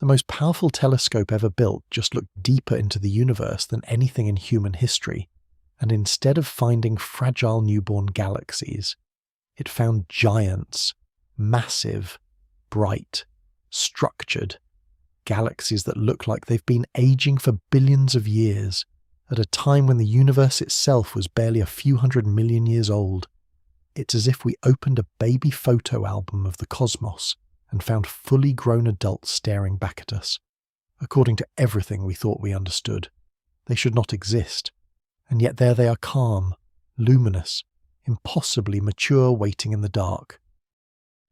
The most powerful telescope ever built just looked deeper into the universe than anything in human history, and instead of finding fragile newborn galaxies, it found giants, massive, bright, structured, galaxies that look like they've been aging for billions of years, at a time when the universe itself was barely a few 100 million years old. It's as if we opened a baby photo album of the cosmos and found fully grown adults staring back at us. According to everything we thought we understood, they should not exist, and yet there they are, calm, luminous, impossibly mature, waiting in the dark.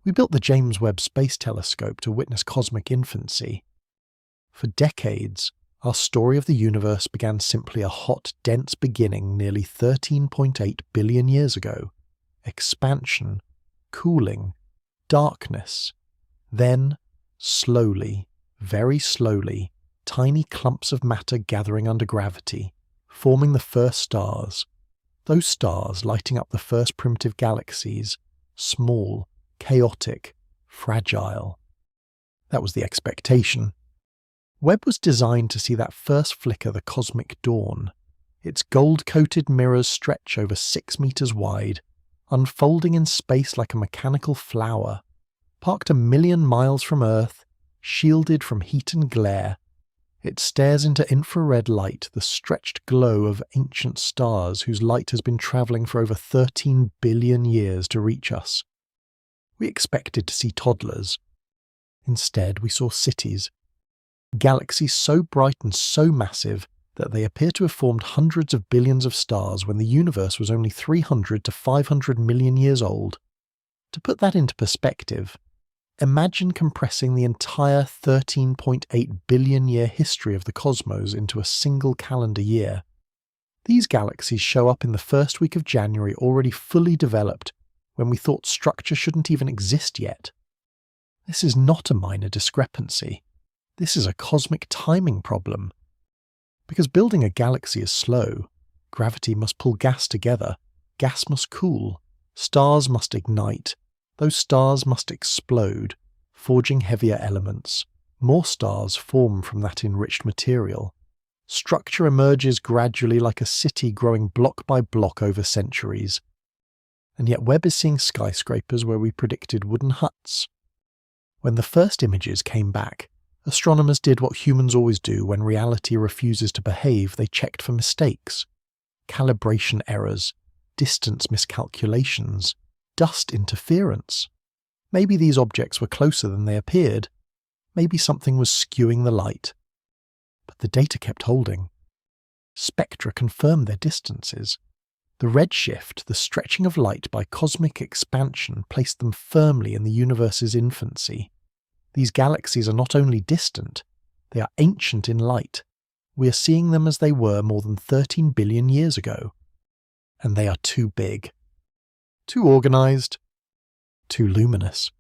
We built the James Webb Space Telescope to witness cosmic infancy. For decades, our story of the universe began simply a hot, dense beginning nearly 13.8 billion years ago. Expansion, cooling, darkness. Then, slowly, very slowly, tiny clumps of matter gathering under gravity, forming the first stars. Those stars lighting up the first primitive galaxies, small, chaotic, fragile. That was the expectation. Webb was designed to see that first flicker, the cosmic dawn. Its gold-coated mirrors stretch over 6 meters wide, unfolding in space like a mechanical flower. Parked 1 million miles from Earth, shielded from heat and glare, it stares into infrared light, the stretched glow of ancient stars whose light has been travelling for over 13 billion years to reach us. We expected to see toddlers. Instead, we saw cities. Galaxies so bright and so massive that they appear to have formed hundreds of billions of stars when the universe was only 300 to 500 million years old. To put that into perspective, imagine compressing the entire 13.8 billion year history of the cosmos into a single calendar year. These galaxies show up in the first week of January already fully developed, when we thought structure shouldn't even exist yet. This is not a minor discrepancy. This is a cosmic timing problem. Because building a galaxy is slow, gravity must pull gas together, gas must cool, stars must ignite, those stars must explode, forging heavier elements. More stars form from that enriched material. Structure emerges gradually like a city growing block by block over centuries. And yet Webb is seeing skyscrapers where we predicted wooden huts. When the first images came back, astronomers did what humans always do when reality refuses to behave. They checked for mistakes, calibration errors, distance miscalculations, dust interference. Maybe these objects were closer than they appeared. Maybe something was skewing the light. But the data kept holding. Spectra confirmed their distances. The redshift, the stretching of light by cosmic expansion, placed them firmly in the universe's infancy. These galaxies are not only distant, they are ancient in light. We are seeing them as they were more than 13 billion years ago. And they are too big. Too organized, too luminous.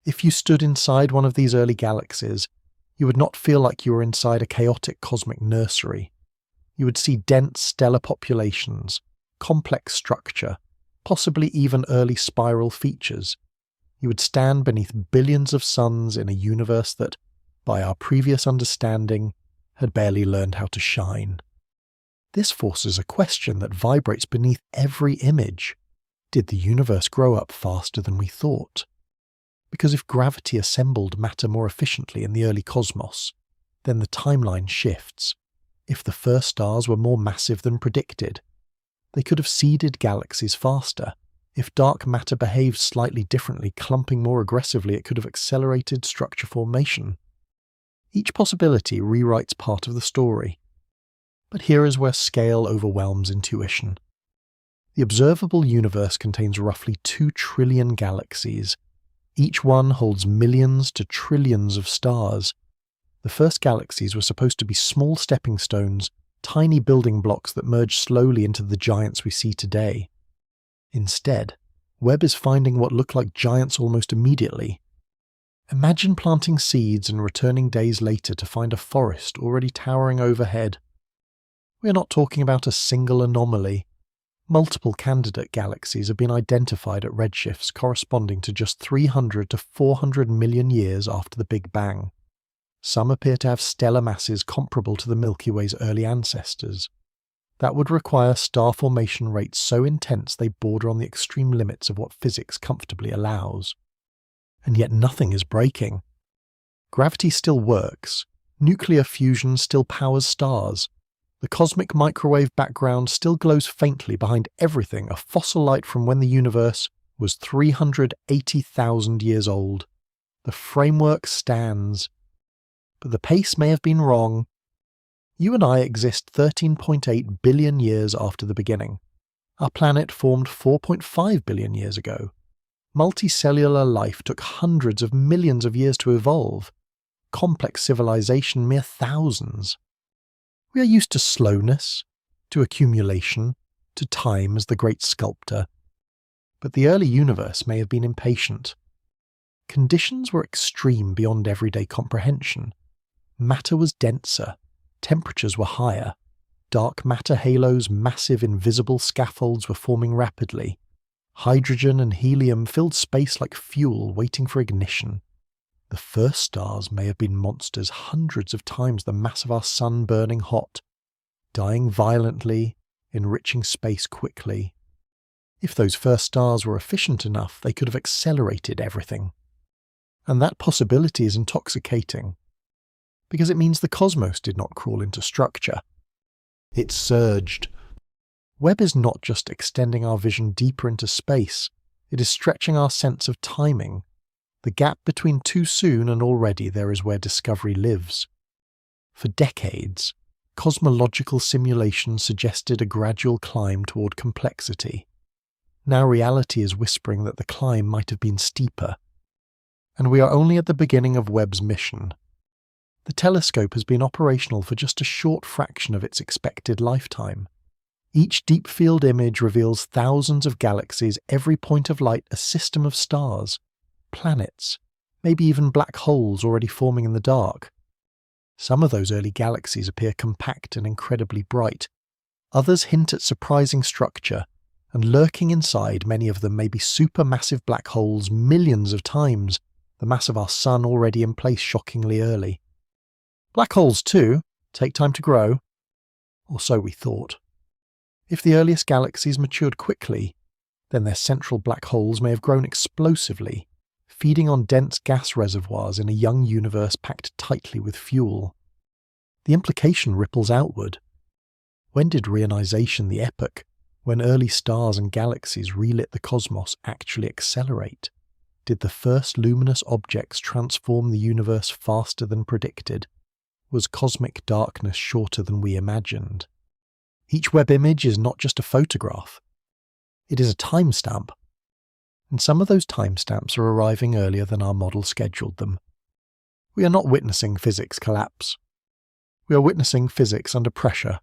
If you stood inside one of these early galaxies, you would not feel like you were inside a chaotic cosmic nursery. You would see dense stellar populations, complex structure, possibly even early spiral features. You would stand beneath billions of suns in a universe that, by our previous understanding, had barely learned how to shine. This forces a question that vibrates beneath every image. Did the universe grow up faster than we thought? Because if gravity assembled matter more efficiently in the early cosmos, then the timeline shifts. If the first stars were more massive than predicted, they could have seeded galaxies faster. If dark matter behaved slightly differently, clumping more aggressively, it could have accelerated structure formation. Each possibility rewrites part of the story. But here is where scale overwhelms intuition. The observable universe contains roughly 2 trillion galaxies. Each one holds millions to trillions of stars. The first galaxies were supposed to be small stepping stones, tiny building blocks that merge slowly into the giants we see today. Instead, Webb is finding what look like giants almost immediately. Imagine planting seeds and returning days later to find a forest already towering overhead. We are not talking about a single anomaly. Multiple candidate galaxies have been identified at redshifts corresponding to just 300 to 400 million years after the Big Bang. Some appear to have stellar masses comparable to the Milky Way's early ancestors. That would require star formation rates so intense they border on the extreme limits of what physics comfortably allows. And yet nothing is breaking. Gravity still works. Nuclear fusion still powers stars. The cosmic microwave background still glows faintly behind everything, a fossil light from when the universe was 380,000 years old. The framework stands. But the pace may have been wrong. You and I exist 13.8 billion years after the beginning. Our planet formed 4.5 billion years ago. Multicellular life took hundreds of millions of years to evolve. Complex civilization mere thousands. We are used to slowness, to accumulation, to time as the great sculptor. But the early universe may have been impatient. Conditions were extreme beyond everyday comprehension. Matter was denser, temperatures were higher, dark matter halos, massive invisible scaffolds were forming rapidly. Hydrogen and helium filled space like fuel waiting for ignition. The first stars may have been monsters hundreds of times the mass of our sun, burning hot, dying violently, enriching space quickly. If those first stars were efficient enough, they could have accelerated everything. And that possibility is intoxicating, because it means the cosmos did not crawl into structure. It surged. Webb is not just extending our vision deeper into space, it is stretching our sense of timing. The gap between too soon and already there is where discovery lives. For decades, cosmological simulations suggested a gradual climb toward complexity. Now reality is whispering that the climb might have been steeper. And we are only at the beginning of Webb's mission. The telescope has been operational for just a short fraction of its expected lifetime. Each deep field image reveals thousands of galaxies, every point of light a system of stars, planets, maybe even black holes already forming in the dark. Some of those early galaxies appear compact and incredibly bright. Others hint at surprising structure, and lurking inside many of them may be supermassive black holes millions of times the mass of our sun, already in place shockingly early. Black holes, too, take time to grow. Or so we thought. If the earliest galaxies matured quickly, then their central black holes may have grown explosively, feeding on dense gas reservoirs in a young universe packed tightly with fuel. The implication ripples outward. When did reionization, the epoch, when early stars and galaxies relit the cosmos, actually accelerate? Did the first luminous objects transform the universe faster than predicted? Was cosmic darkness shorter than we imagined? Each Webb image is not just a photograph. It is a timestamp. And some of those timestamps are arriving earlier than our model scheduled them. We are not witnessing physics collapse. We are witnessing physics under pressure.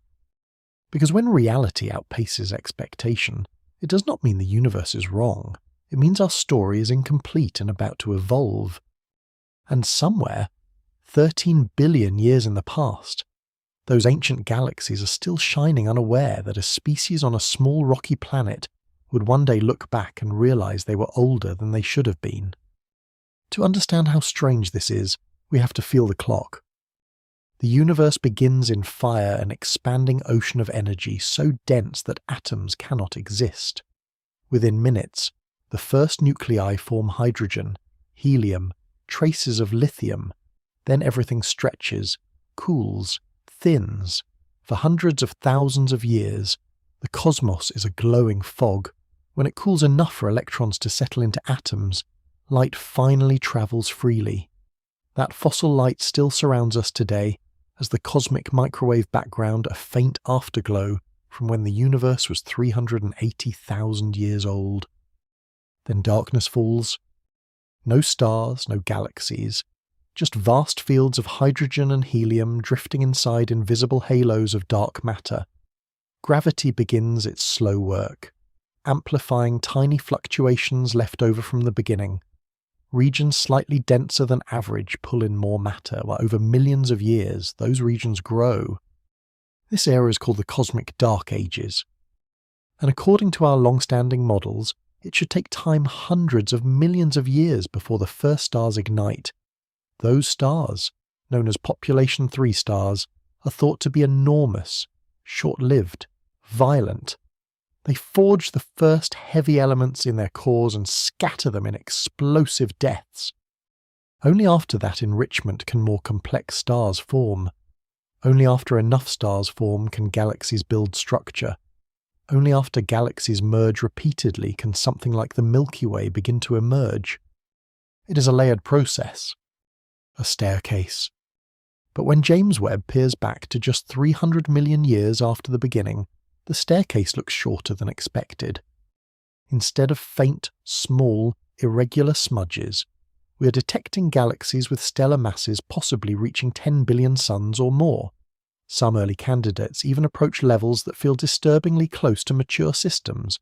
Because when reality outpaces expectation, it does not mean the universe is wrong. It means our story is incomplete and about to evolve. And somewhere, 13 billion years in the past, those ancient galaxies are still shining, unaware that a species on a small rocky planet would one day look back and realize they were older than they should have been. To understand how strange this is, we have to feel the clock. The universe begins in fire, an expanding ocean of energy so dense that atoms cannot exist. Within minutes, the first nuclei form hydrogen, helium, traces of lithium. Then everything stretches, cools, thins. For hundreds of thousands of years, the cosmos is a glowing fog. When it cools enough for electrons to settle into atoms, light finally travels freely. That fossil light still surrounds us today, as the cosmic microwave background a faint afterglow from when the universe was 380,000 years old. Then darkness falls. No stars, no galaxies. Just vast fields of hydrogen and helium drifting inside invisible halos of dark matter. Gravity begins its slow work, amplifying tiny fluctuations left over from the beginning. Regions slightly denser than average pull in more matter, while over millions of years those regions grow. This era is called the Cosmic Dark Ages. And according to our long-standing models, it should take time hundreds of millions of years before the first stars ignite. Those stars, known as population 3 stars, are thought to be enormous, short-lived, violent. They forge the first heavy elements in their cores and scatter them in explosive deaths. Only after that enrichment can more complex stars form. Only after enough stars form can galaxies build structure. Only after galaxies merge repeatedly can something like the Milky Way begin to emerge. It is a layered process, a staircase. But when James Webb peers back to just 300 million years after the beginning, the staircase looks shorter than expected. Instead of faint, small, irregular smudges, we are detecting galaxies with stellar masses possibly reaching 10 billion suns or more. Some early candidates even approach levels that feel disturbingly close to mature systems.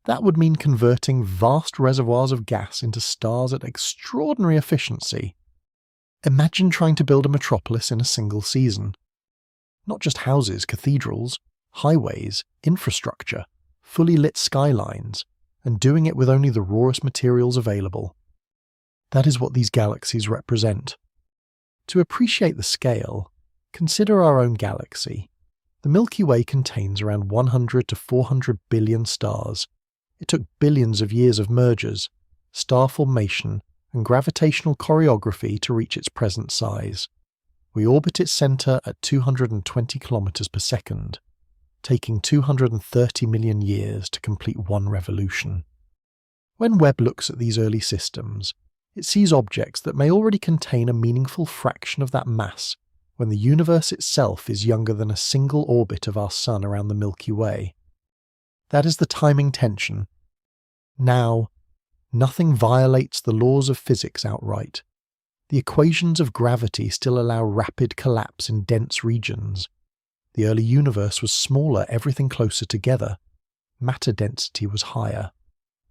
That would mean converting vast reservoirs of gas into stars at extraordinary efficiency. Imagine trying to build a metropolis in a single season. Not just houses, cathedrals, highways, infrastructure, fully lit skylines, and doing it with only the rawest materials available. That is what these galaxies represent. To appreciate the scale, consider our own galaxy. The Milky Way contains around 100 to 400 billion stars. It took billions of years of mergers, star formation, and gravitational choreography to reach its present size. We orbit its center at 220 kilometers per second, taking 230 million years to complete one revolution. When Webb looks at these early systems, it sees objects that may already contain a meaningful fraction of that mass when the universe itself is younger than a single orbit of our Sun around the Milky Way. That is the timing tension. Now, nothing violates the laws of physics outright. The equations of gravity still allow rapid collapse in dense regions. The early universe was smaller, everything closer together. Matter density was higher.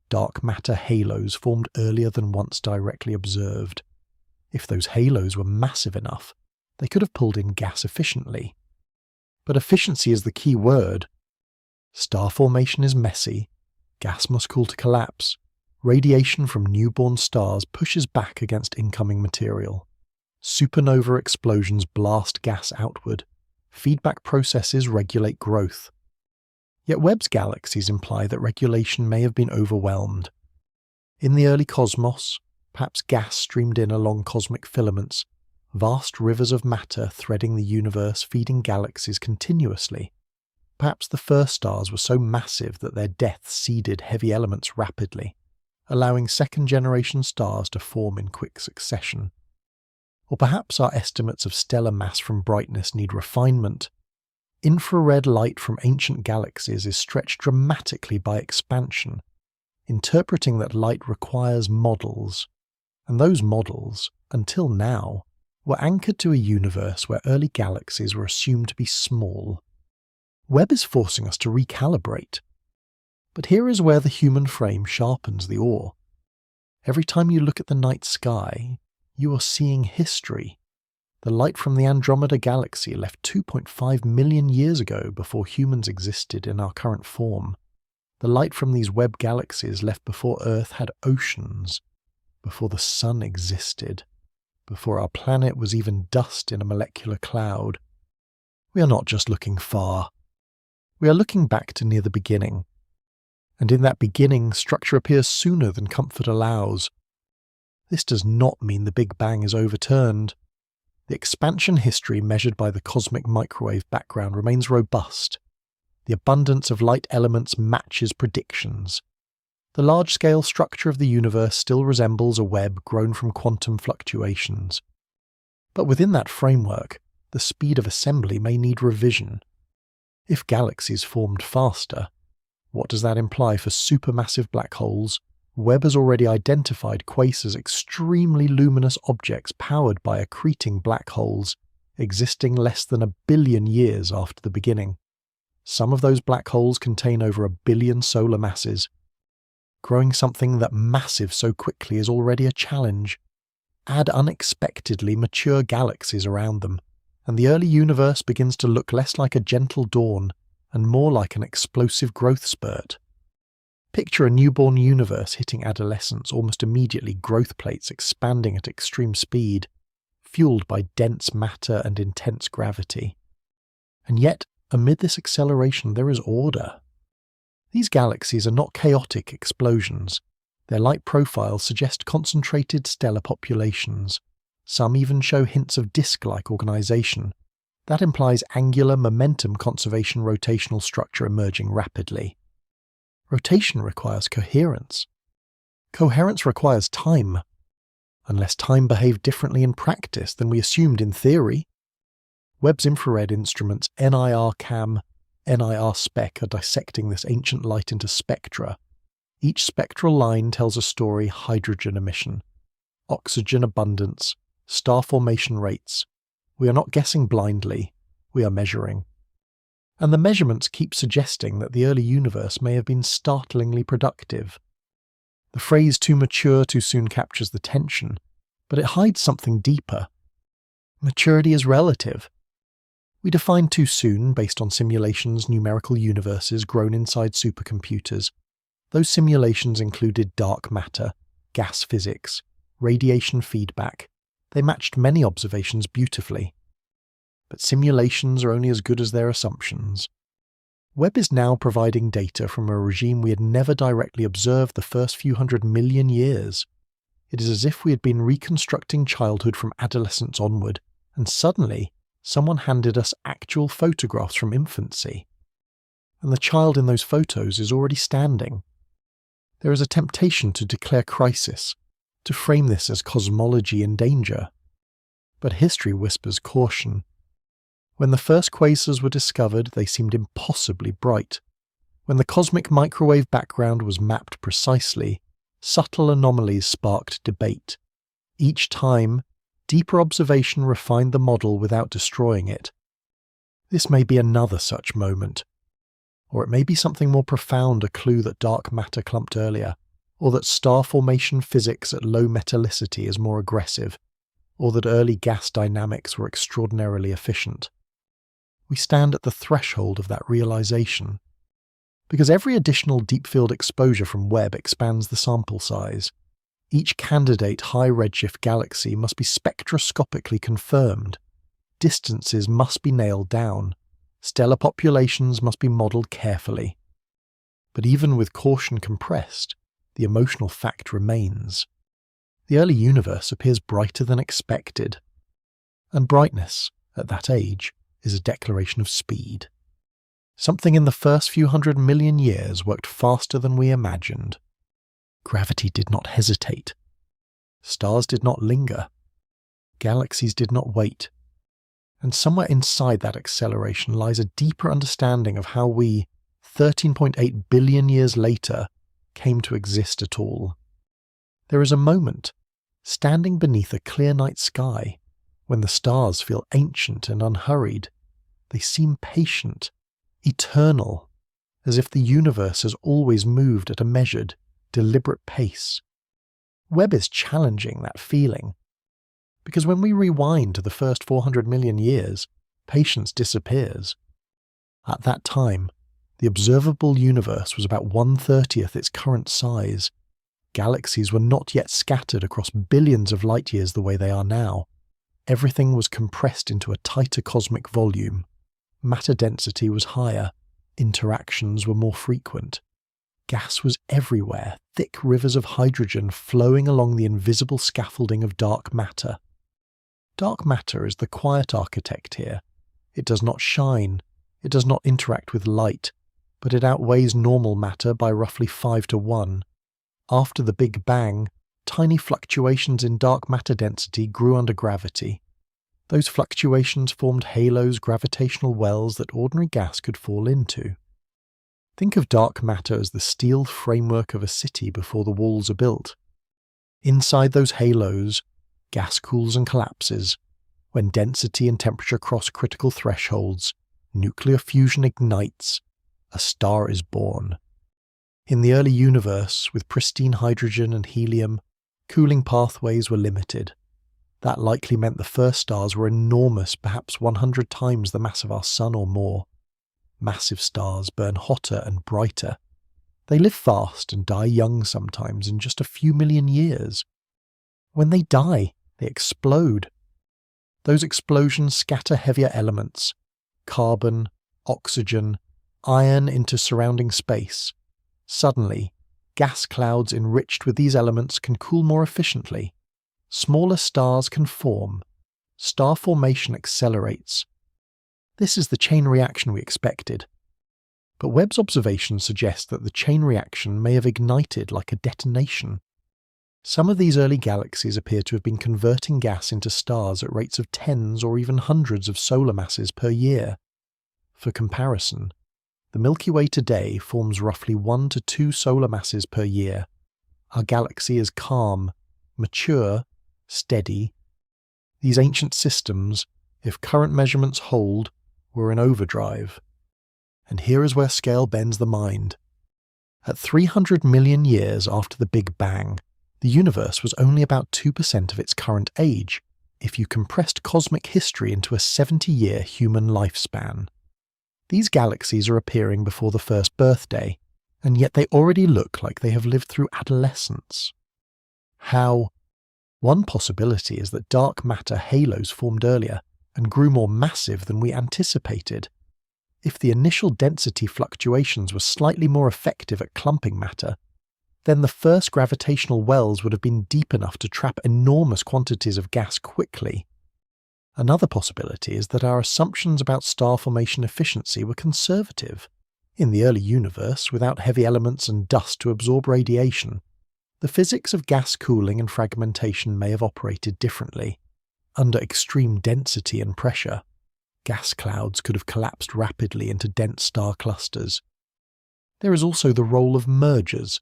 Dark matter halos formed earlier than once directly observed. If those halos were massive enough, they could have pulled in gas efficiently. But efficiency is the key word. Star formation is messy. Gas must cool to collapse. Radiation from newborn stars pushes back against incoming material. Supernova explosions blast gas outward. Feedback processes regulate growth. Yet Webb's galaxies imply that regulation may have been overwhelmed. In the early cosmos, perhaps gas streamed in along cosmic filaments, vast rivers of matter threading the universe feeding galaxies continuously. Perhaps the first stars were so massive that their death seeded heavy elements rapidly, allowing second-generation stars to form in quick succession. Or perhaps our estimates of stellar mass from brightness need refinement. Infrared light from ancient galaxies is stretched dramatically by expansion, interpreting that light requires models, and those models, until now, were anchored to a universe where early galaxies were assumed to be small. Webb is forcing us to recalibrate. But here is where the human frame sharpens the awe. Every time you look at the night sky, you are seeing history. The light from the Andromeda Galaxy left 2.5 million years ago before humans existed in our current form. The light from these Webb galaxies left before Earth had oceans, before the Sun existed, before our planet was even dust in a molecular cloud. We are not just looking far. We are looking back to near the beginning. And in that beginning, structure appears sooner than comfort allows. This does not mean the Big Bang is overturned. The expansion history measured by the cosmic microwave background remains robust. The abundance of light elements matches predictions. The large-scale structure of the universe still resembles a web grown from quantum fluctuations. But within that framework, the speed of assembly may need revision. If galaxies formed faster, what does that imply for supermassive black holes? Webb has already identified quasars, extremely luminous objects powered by accreting black holes, existing less than 1 billion years after the beginning. Some of those black holes contain over 1 billion solar masses. Growing something that massive so quickly is already a challenge. Add unexpectedly mature galaxies around them, and the early universe begins to look less like a gentle dawn and more like an explosive growth spurt. Picture a newborn universe hitting adolescence almost immediately, growth plates expanding at extreme speed. fueled by dense matter and intense gravity. And yet, amid this acceleration, there is order. These galaxies are not chaotic explosions. Their light profiles suggest concentrated stellar populations. Some even show hints of disk-like organization. That implies angular momentum conservation rotational structure emerging rapidly. Rotation requires coherence. Coherence requires time. Unless time behaved differently in practice than we assumed in theory. Webb's infrared instruments NIR-CAM, NIR-SPEC are dissecting this ancient light into spectra. Each spectral line tells a story: hydrogen emission, oxygen abundance, star formation rates. We are not guessing blindly, we are measuring. And the measurements keep suggesting that the early universe may have been startlingly productive. The phrase "too mature too soon" captures the tension, but it hides something deeper. Maturity is relative. We define too soon based on simulations, numerical universes grown inside supercomputers. Those simulations included dark matter, gas physics, radiation feedback. They matched many observations beautifully. But simulations are only as good as their assumptions. Webb is now providing data from a regime we had never directly observed the first few 100 million years. It is as if we had been reconstructing childhood from adolescence onward, and suddenly someone handed us actual photographs from infancy. And the child in those photos is already standing. There is a temptation to declare crisis, to frame this as cosmology in danger. But history whispers caution. When the first quasars were discovered, they seemed impossibly bright. When the cosmic microwave background was mapped precisely, subtle anomalies sparked debate. Each time, deeper observation refined the model without destroying it. This may be another such moment. Or it may be something more profound, a clue that dark matter clumped earlier, or that star formation physics at low metallicity is more aggressive, or that early gas dynamics were extraordinarily efficient. We stand at the threshold of that realization. Because every additional deep-field exposure from Webb expands the sample size. Each candidate high redshift galaxy must be spectroscopically confirmed. Distances must be nailed down. Stellar populations must be modelled carefully. But even with caution compressed, the emotional fact remains. The early universe appears brighter than expected. And brightness, at that age, is a declaration of speed. Something in the first few 100 million years worked faster than we imagined. Gravity did not hesitate. Stars did not linger. Galaxies did not wait. And somewhere inside that acceleration lies a deeper understanding of how we, 13.8 billion years later, came to exist at all. There is a moment, standing beneath a clear night sky, when the stars feel ancient and unhurried. They seem patient, eternal, as if the universe has always moved at a measured, deliberate pace. Webb is challenging that feeling. Because when we rewind to the first 400 million years, patience disappears. At that time, the observable universe was about 1/30th its current size. Galaxies were not yet scattered across billions of light years the way they are now. Everything was compressed into a tighter cosmic volume. Matter density was higher. Interactions were more frequent. Gas was everywhere, thick rivers of hydrogen flowing along the invisible scaffolding of dark matter. Dark matter is the quiet architect here. It does not shine, it does not interact with light, but it outweighs normal matter by roughly 5-1. After the Big Bang, tiny fluctuations in dark matter density grew under gravity. Those fluctuations formed halos, gravitational wells that ordinary gas could fall into. Think of dark matter as the steel framework of a city before the walls are built. Inside those halos, gas cools and collapses. When density and temperature cross critical thresholds, nuclear fusion ignites. A star is born. In the early universe, with pristine hydrogen and helium, cooling pathways were limited. That likely meant the first stars were enormous, perhaps 100 times the mass of our Sun or more. Massive stars burn hotter and brighter. They live fast and die young sometimes in just a few million years. When they die, they explode. Those explosions scatter heavier elements, carbon, oxygen, iron into surrounding space. Suddenly, gas clouds enriched with these elements can cool more efficiently. Smaller stars can form. Star formation accelerates. This is the chain reaction we expected. But Webb's observations suggest that the chain reaction may have ignited like a detonation. Some of these early galaxies appear to have been converting gas into stars at rates of tens or even hundreds of solar masses per year. For comparison, the Milky Way today forms roughly 1 to 2 solar masses per year. Our galaxy is calm, mature, steady. These ancient systems, if current measurements hold, were in overdrive. And here is where scale bends the mind. At 300 million years after the Big Bang, the universe was only about 2% of its current age, if you compressed cosmic history into a 70-year human lifespan. These galaxies are appearing before the first birthday, and yet they already look like they have lived through adolescence. How? One possibility is that dark matter halos formed earlier and grew more massive than we anticipated. If the initial density fluctuations were slightly more effective at clumping matter, then the first gravitational wells would have been deep enough to trap enormous quantities of gas quickly. Another possibility is that our assumptions about star formation efficiency were conservative. In the early universe, without heavy elements and dust to absorb radiation, the physics of gas cooling and fragmentation may have operated differently. Under extreme density and pressure, gas clouds could have collapsed rapidly into dense star clusters. There is also the role of mergers.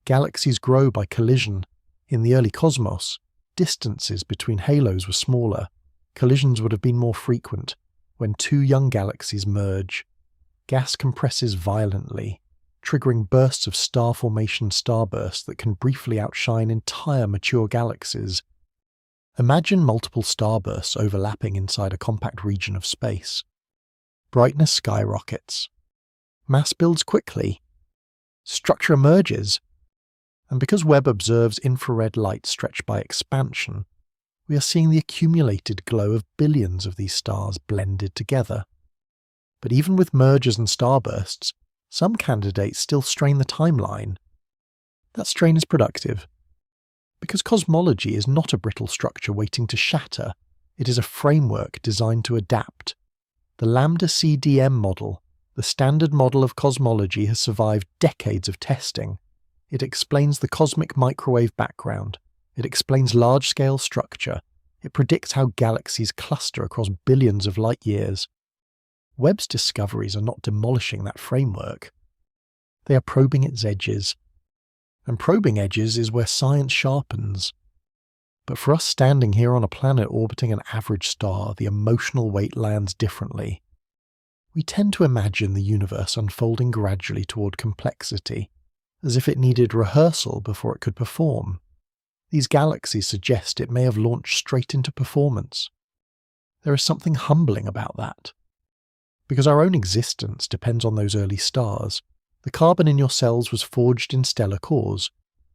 Galaxies grow by collision. In the early cosmos, distances between halos were smaller. Collisions would have been more frequent. When two young galaxies merge, gas compresses violently, triggering bursts of star formation starbursts that can briefly outshine entire mature galaxies. Imagine multiple starbursts overlapping inside a compact region of space. Brightness skyrockets. Mass builds quickly. Structure emerges. And because Webb observes infrared light stretched by expansion, we are seeing the accumulated glow of billions of these stars blended together. But even with mergers and starbursts, some candidates still strain the timeline. That strain is productive. Because cosmology is not a brittle structure waiting to shatter, it is a framework designed to adapt. The lambda CDM model, the standard model of cosmology, has survived decades of testing. It explains the cosmic microwave background. It explains large-scale structure. It predicts how galaxies cluster across billions of light years. Webb's discoveries are not demolishing that framework. They are probing its edges. And probing edges is where science sharpens. But for us standing here on a planet orbiting an average star, the emotional weight lands differently. We tend to imagine the universe unfolding gradually toward complexity, as if it needed rehearsal before it could perform. These galaxies suggest it may have launched straight into performance. There is something humbling about that. Because our own existence depends on those early stars. The carbon in your cells was forged in stellar cores.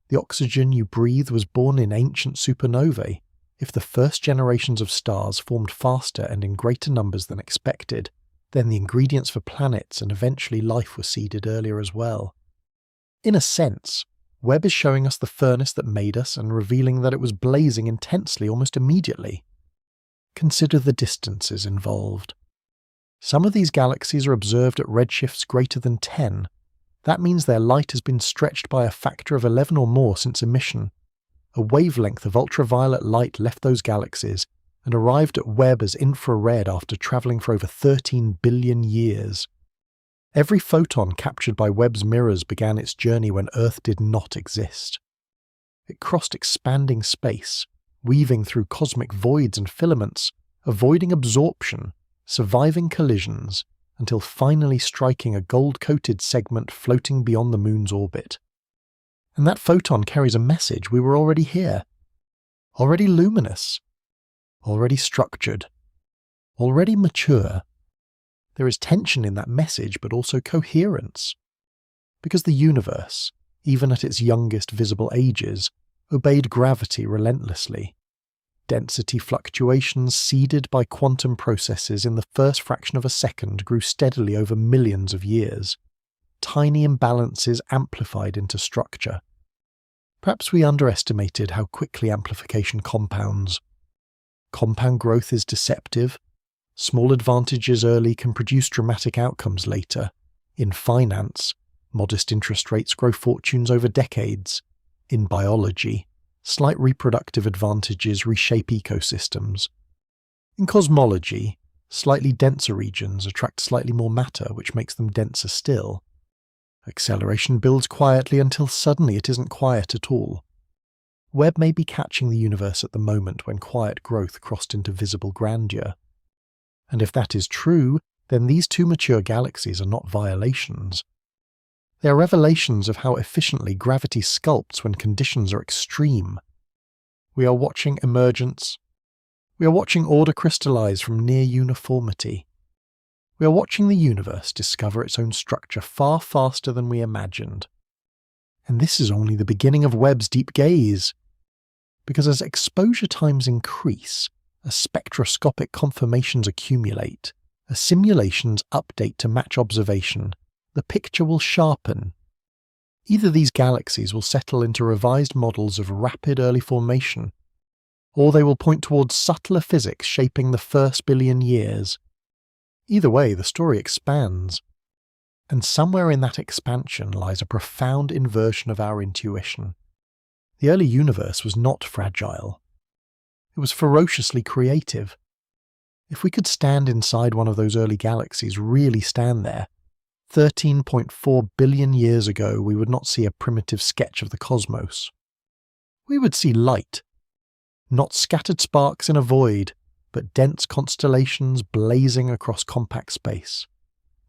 The oxygen you breathe was born in ancient supernovae. If the first generations of stars formed faster and in greater numbers than expected, then the ingredients for planets and eventually life were seeded earlier as well. In a sense, Webb is showing us the furnace that made us and revealing that it was blazing intensely almost immediately. Consider the distances involved. Some of these galaxies are observed at redshifts greater than 10. That means their light has been stretched by a factor of 11 or more since emission. A wavelength of ultraviolet light left those galaxies and arrived at Webb as infrared after travelling for over 13 billion years. Every photon captured by Webb's mirrors began its journey when Earth did not exist. It crossed expanding space, weaving through cosmic voids and filaments, avoiding absorption, surviving collisions, until finally striking a gold-coated segment floating beyond the Moon's orbit. And that photon carries a message: we were already here. Already luminous. Already structured. Already mature. There is tension in that message, but also coherence. Because the universe, even at its youngest visible ages, obeyed gravity relentlessly. Density fluctuations seeded by quantum processes in the first fraction of a second grew steadily over millions of years. Tiny imbalances amplified into structure. Perhaps we underestimated how quickly amplification compounds. Compound growth is deceptive. Small advantages early can produce dramatic outcomes later. In finance, modest interest rates grow fortunes over decades. In biology, slight reproductive advantages reshape ecosystems. In cosmology, slightly denser regions attract slightly more matter, which makes them denser still. Acceleration builds quietly until suddenly it isn't quiet at all. Webb may be catching the universe at the moment when quiet growth crossed into visible grandeur. And if that is true, then these two mature galaxies are not violations. They are revelations of how efficiently gravity sculpts when conditions are extreme. We are watching emergence. We are watching order crystallize from near uniformity. We are watching the universe discover its own structure far faster than we imagined. And this is only the beginning of Webb's deep gaze. Because as exposure times increase, as spectroscopic confirmations accumulate, as simulations update to match observation, the picture will sharpen. Either these galaxies will settle into revised models of rapid early formation, or they will point towards subtler physics shaping the first billion years. Either way, the story expands. And somewhere in that expansion lies a profound inversion of our intuition. The early universe was not fragile. It was ferociously creative. If we could stand inside one of those early galaxies, really stand there, 13.4 billion years ago we would not see a primitive sketch of the cosmos. We would see light. Not scattered sparks in a void, but dense constellations blazing across compact space.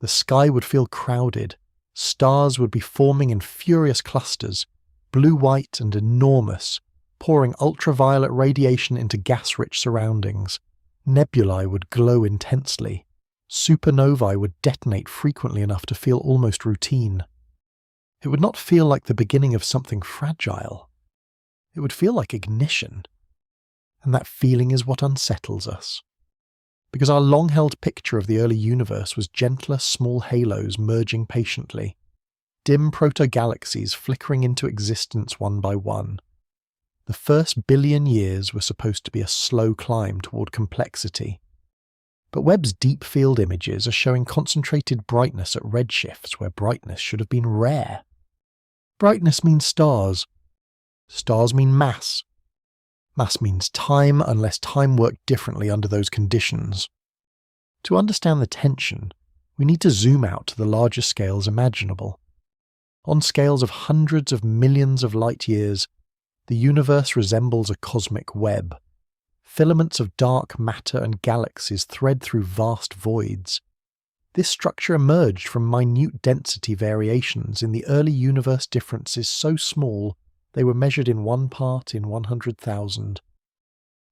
The sky would feel crowded. Stars would be forming in furious clusters, blue-white and enormous, pouring ultraviolet radiation into gas-rich surroundings. Nebulae would glow intensely. Supernovae would detonate frequently enough to feel almost routine. It would not feel like the beginning of something fragile. It would feel like ignition. And that feeling is what unsettles us. Because our long-held picture of the early universe was gentler, small halos merging patiently, dim proto-galaxies flickering into existence one by one. The first billion years were supposed to be a slow climb toward complexity. But Webb's deep field images are showing concentrated brightness at redshifts where brightness should have been rare. Brightness means stars. Stars mean mass. Mass means time, unless time worked differently under those conditions. To understand the tension, we need to zoom out to the largest scales imaginable. On scales of hundreds of millions of light years, the universe resembles a cosmic web. Filaments of dark matter and galaxies thread through vast voids. This structure emerged from minute density variations in the early universe differences so small they were measured in 1 part in 100,000.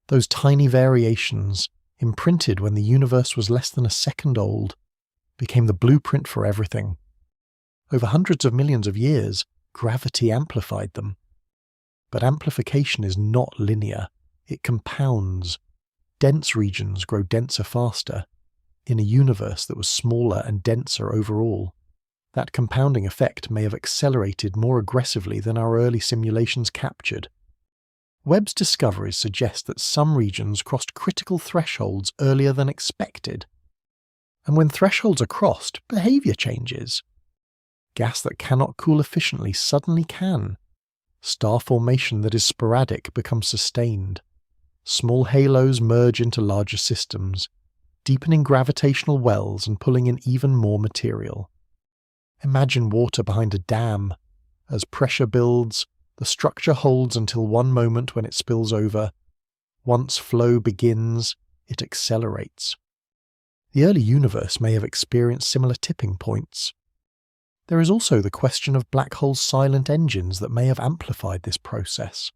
Those tiny variations, imprinted when the universe was less than a second old, became the blueprint for everything. Over hundreds of millions of years, gravity amplified them. But amplification is not linear. It compounds. Dense regions grow denser faster, in a universe that was smaller and denser overall. That compounding effect may have accelerated more aggressively than our early simulations captured. Webb's discoveries suggest that some regions crossed critical thresholds earlier than expected. And when thresholds are crossed, behavior changes. Gas that cannot cool efficiently suddenly can. Star formation that is sporadic becomes sustained. Small halos merge into larger systems, deepening gravitational wells and pulling in even more material. Imagine water behind a dam. As pressure builds, the structure holds until one moment when it spills over. Once flow begins, it accelerates. The early universe may have experienced similar tipping points. There is also the question of black holes' silent engines that may have amplified this process.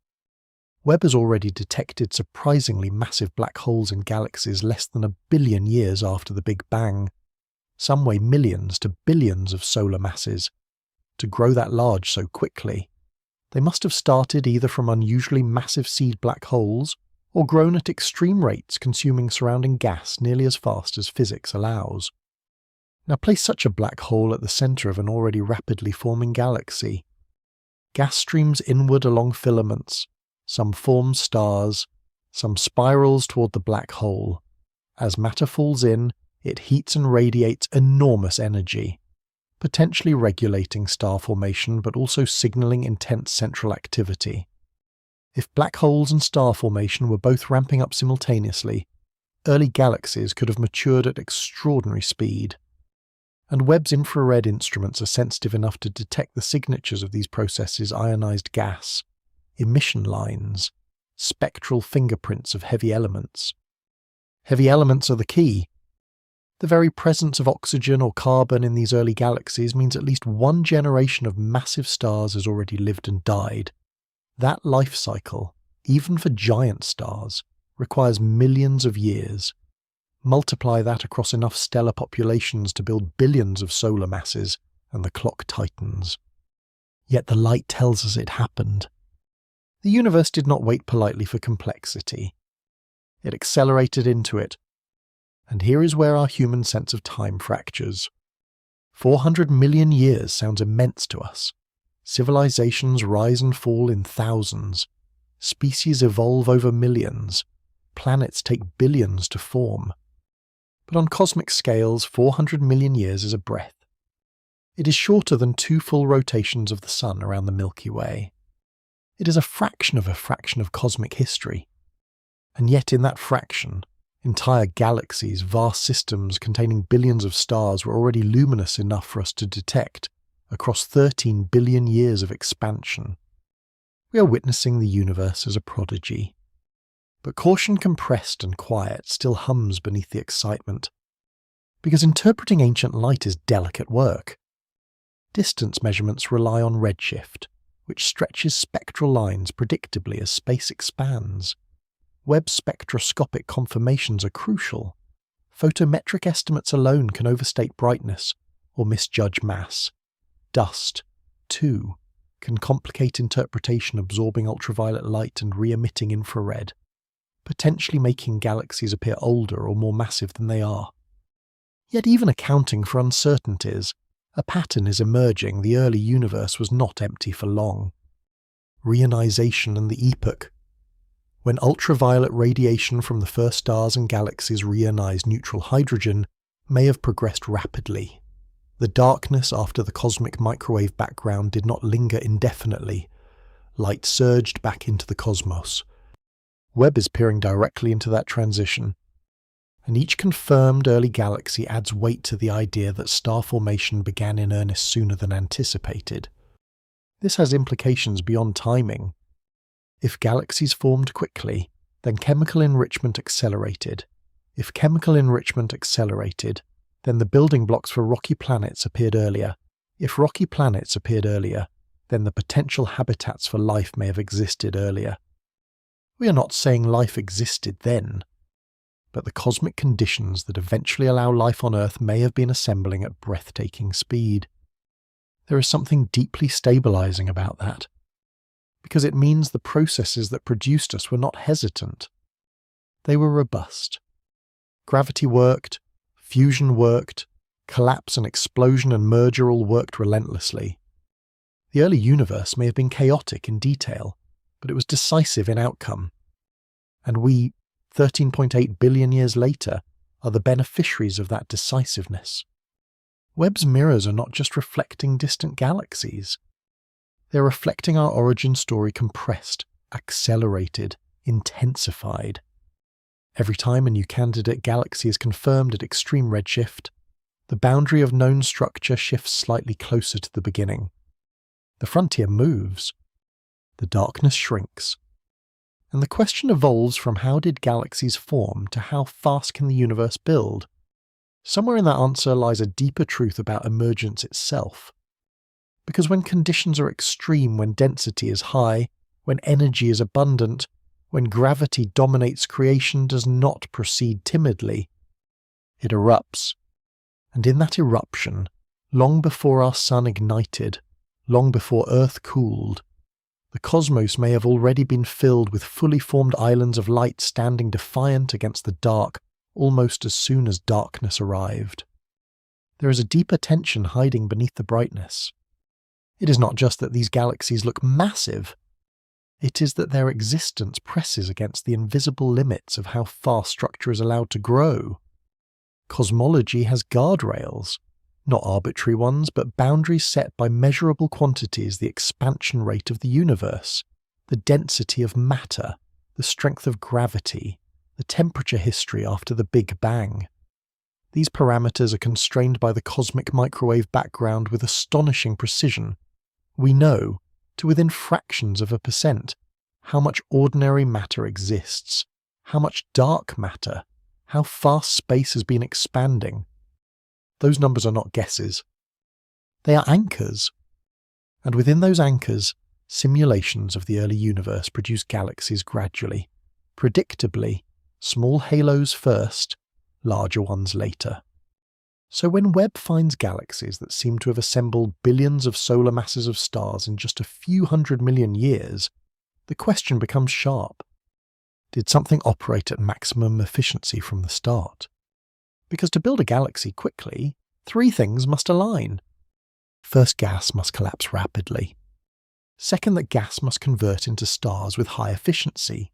Webb has already detected surprisingly massive black holes in galaxies less than 1 billion years after the Big Bang. Some weigh millions to billions of solar masses. To grow that large so quickly, they must have started either from unusually massive seed black holes or grown at extreme rates, consuming surrounding gas nearly as fast as physics allows. Now place such a black hole at the centre of an already rapidly forming galaxy. Gas streams inward along filaments, some form stars, some spirals toward the black hole. As matter falls in, it heats and radiates enormous energy, potentially regulating star formation but also signalling intense central activity. If black holes and star formation were both ramping up simultaneously, early galaxies could have matured at extraordinary speed. And Webb's infrared instruments are sensitive enough to detect the signatures of these processes: ionized gas, emission lines, spectral fingerprints of heavy elements. Heavy elements are the key. The very presence of oxygen or carbon in these early galaxies means at least one generation of massive stars has already lived and died. That life cycle, even for giant stars, requires millions of years. Multiply that across enough stellar populations to build billions of solar masses, and the clock tightens. Yet the light tells us it happened. The universe did not wait politely for complexity. It accelerated into it. And here is where our human sense of time fractures. 400 million years sounds immense to us. Civilizations rise and fall in thousands. Species evolve over millions. Planets take billions to form. But on cosmic scales, 400 million years is a breath. It is shorter than 2 full rotations of the Sun around the Milky Way. It is a fraction of cosmic history. And yet in that fraction, entire galaxies, vast systems containing billions of stars were already luminous enough for us to detect across 13 billion years of expansion. We are witnessing the universe as a prodigy. But caution compressed and quiet still hums beneath the excitement, because interpreting ancient light is delicate work. Distance measurements rely on redshift, which stretches spectral lines predictably as space expands. Webb's spectroscopic confirmations are crucial. Photometric estimates alone can overstate brightness or misjudge mass. Dust, too, can complicate interpretation, absorbing ultraviolet light and re-emitting infrared, potentially making galaxies appear older or more massive than they are. Yet even accounting for uncertainties, a pattern is emerging. The early universe was not empty for long. Reionization and the epoch. When ultraviolet radiation from the first stars and galaxies reionized neutral hydrogen, may have progressed rapidly. The darkness after the cosmic microwave background did not linger indefinitely. Light surged back into the cosmos. Webb is peering directly into that transition, and each confirmed early galaxy adds weight to the idea that star formation began in earnest sooner than anticipated. This has implications beyond timing. If galaxies formed quickly, then chemical enrichment accelerated. If chemical enrichment accelerated, then the building blocks for rocky planets appeared earlier. If rocky planets appeared earlier, then the potential habitats for life may have existed earlier. We are not saying life existed then, but the cosmic conditions that eventually allow life on Earth may have been assembling at breathtaking speed. There is something deeply stabilizing about that, because it means the processes that produced us were not hesitant. They were robust. Gravity worked, fusion worked, collapse and explosion and merger all worked relentlessly. The early universe may have been chaotic in detail, but it was decisive in outcome. And we, 13.8 billion years later, are the beneficiaries of that decisiveness. Webb's mirrors are not just reflecting distant galaxies. They're reflecting our origin story compressed, accelerated, intensified. Every time a new candidate galaxy is confirmed at extreme redshift, the boundary of known structure shifts slightly closer to the beginning. The frontier moves. The darkness shrinks. And the question evolves from how did galaxies form to how fast can the universe build? Somewhere in that answer lies a deeper truth about emergence itself. Because when conditions are extreme, when density is high, when energy is abundant, when gravity dominates, creation does not proceed timidly. It erupts. And in that eruption, long before our sun ignited, long before Earth cooled, The cosmos may have already been filled with fully formed islands of light standing defiant against the dark almost as soon as darkness arrived. There is a deeper tension hiding beneath the brightness. It is not just that these galaxies look massive. It is that their existence presses against the invisible limits of how far structure is allowed to grow. Cosmology has guardrails, not arbitrary ones, but boundaries set by measurable quantities: the expansion rate of the universe, the density of matter, the strength of gravity, the temperature history after the Big Bang. These parameters are constrained by the cosmic microwave background with astonishing precision. We know, to within fractions of a percent, how much ordinary matter exists, how much dark matter, how fast space has been expanding. Those numbers are not guesses. They are anchors. And within those anchors, simulations of the early universe produce galaxies gradually, predictably, small halos first, larger ones later. So when Webb finds galaxies that seem to have assembled billions of solar masses of stars in just a few 100 million years, the question becomes sharp. Did something operate at maximum efficiency from the start? Because to build a galaxy quickly, three things must align. First, gas must collapse rapidly. Second, that gas must convert into stars with high efficiency.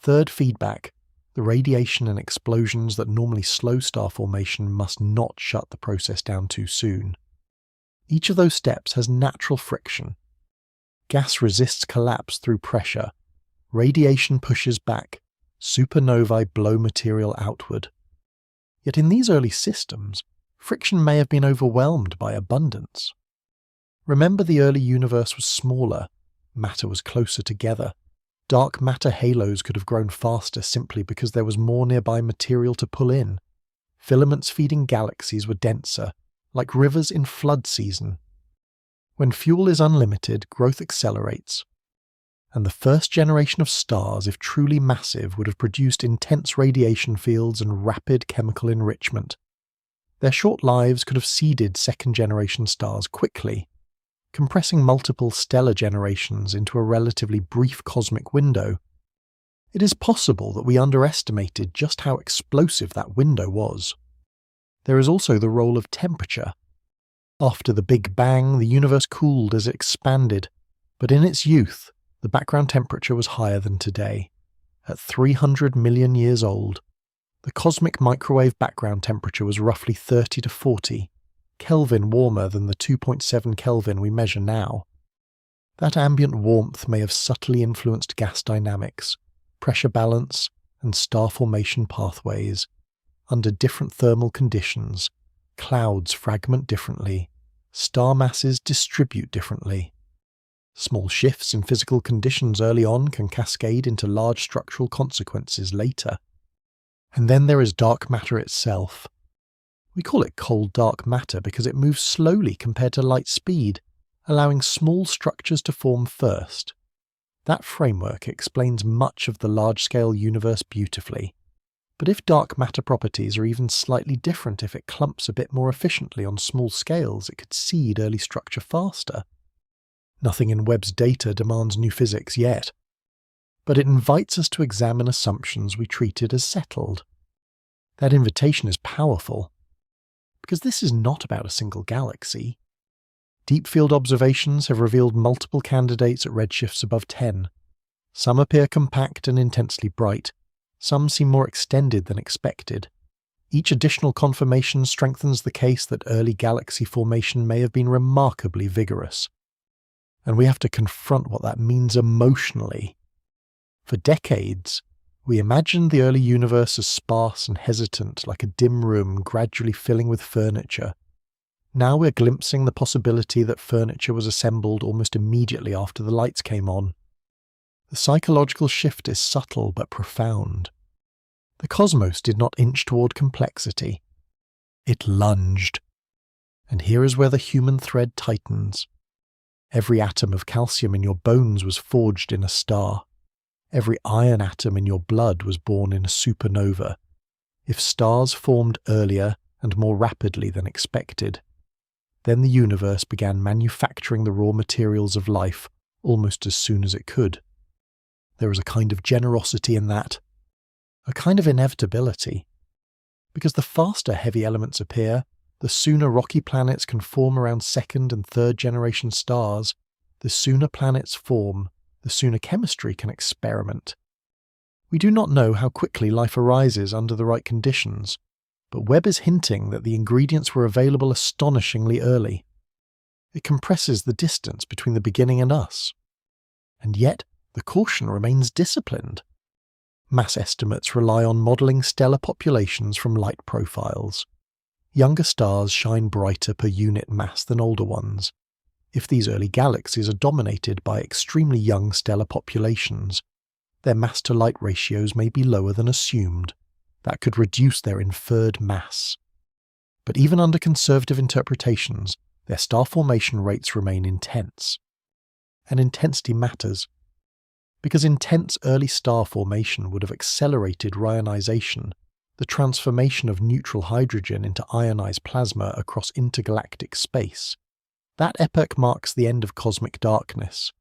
Third, feedback. The radiation and explosions that normally slow star formation must not shut the process down too soon. Each of those steps has natural friction. Gas resists collapse through pressure. Radiation pushes back. Supernovae blow material outward. Yet in these early systems, friction may have been overwhelmed by abundance. Remember, the early universe was smaller, matter was closer together. Dark matter halos could have grown faster simply because there was more nearby material to pull in. Filaments feeding galaxies were denser, like rivers in flood season. When fuel is unlimited, growth accelerates. And the first generation of stars, if truly massive, would have produced intense radiation fields and rapid chemical enrichment. Their short lives could have seeded second-generation stars quickly, compressing multiple stellar generations into a relatively brief cosmic window. It is possible that we underestimated just how explosive that window was. There is also the role of temperature. After the Big Bang, the universe cooled as it expanded, but in its youth, the background temperature was higher than today. At 300 million years old, the cosmic microwave background temperature was roughly 30 to 40 Kelvin warmer than the 2.7 Kelvin we measure now. That ambient warmth may have subtly influenced gas dynamics, pressure balance, and star formation pathways. Under different thermal conditions, clouds fragment differently, star masses distribute differently. Small shifts in physical conditions early on can cascade into large structural consequences later. And then there is dark matter itself. We call it cold dark matter because it moves slowly compared to light speed, allowing small structures to form first. That framework explains much of the large-scale universe beautifully. But if dark matter properties are even slightly different, if it clumps a bit more efficiently on small scales, it could seed early structure faster. Nothing in Webb's data demands new physics yet, but it invites us to examine assumptions we treated as settled. That invitation is powerful, because this is not about a single galaxy. Deep field observations have revealed multiple candidates at redshifts above 10. Some appear compact and intensely bright. Some seem more extended than expected. Each additional confirmation strengthens the case that early galaxy formation may have been remarkably vigorous. And we have to confront what that means emotionally. For decades, we imagined the early universe as sparse and hesitant, like a dim room gradually filling with furniture. Now we're glimpsing the possibility that furniture was assembled almost immediately after the lights came on. The psychological shift is subtle but profound. The cosmos did not inch toward complexity. It lunged. And here is where the human thread tightens. Every atom of calcium in your bones was forged in a star. Every iron atom in your blood was born in a supernova. If stars formed earlier and more rapidly than expected, then the universe began manufacturing the raw materials of life almost as soon as it could. There is a kind of generosity in that, a kind of inevitability, because the faster heavy elements appear, the sooner rocky planets can form around second and third generation stars, the sooner planets form, the sooner chemistry can experiment. We do not know how quickly life arises under the right conditions, but Webb is hinting that the ingredients were available astonishingly early. It compresses the distance between the beginning and us. And yet, the caution remains disciplined. Mass estimates rely on modelling stellar populations from light profiles. Younger stars shine brighter per unit mass than older ones. If these early galaxies are dominated by extremely young stellar populations, their mass-to-light ratios may be lower than assumed. That could reduce their inferred mass. But even under conservative interpretations, their star formation rates remain intense. And intensity matters, because intense early star formation would have accelerated rionization, the transformation of neutral hydrogen into ionized plasma across intergalactic space. That epoch marks the end of cosmic darkness.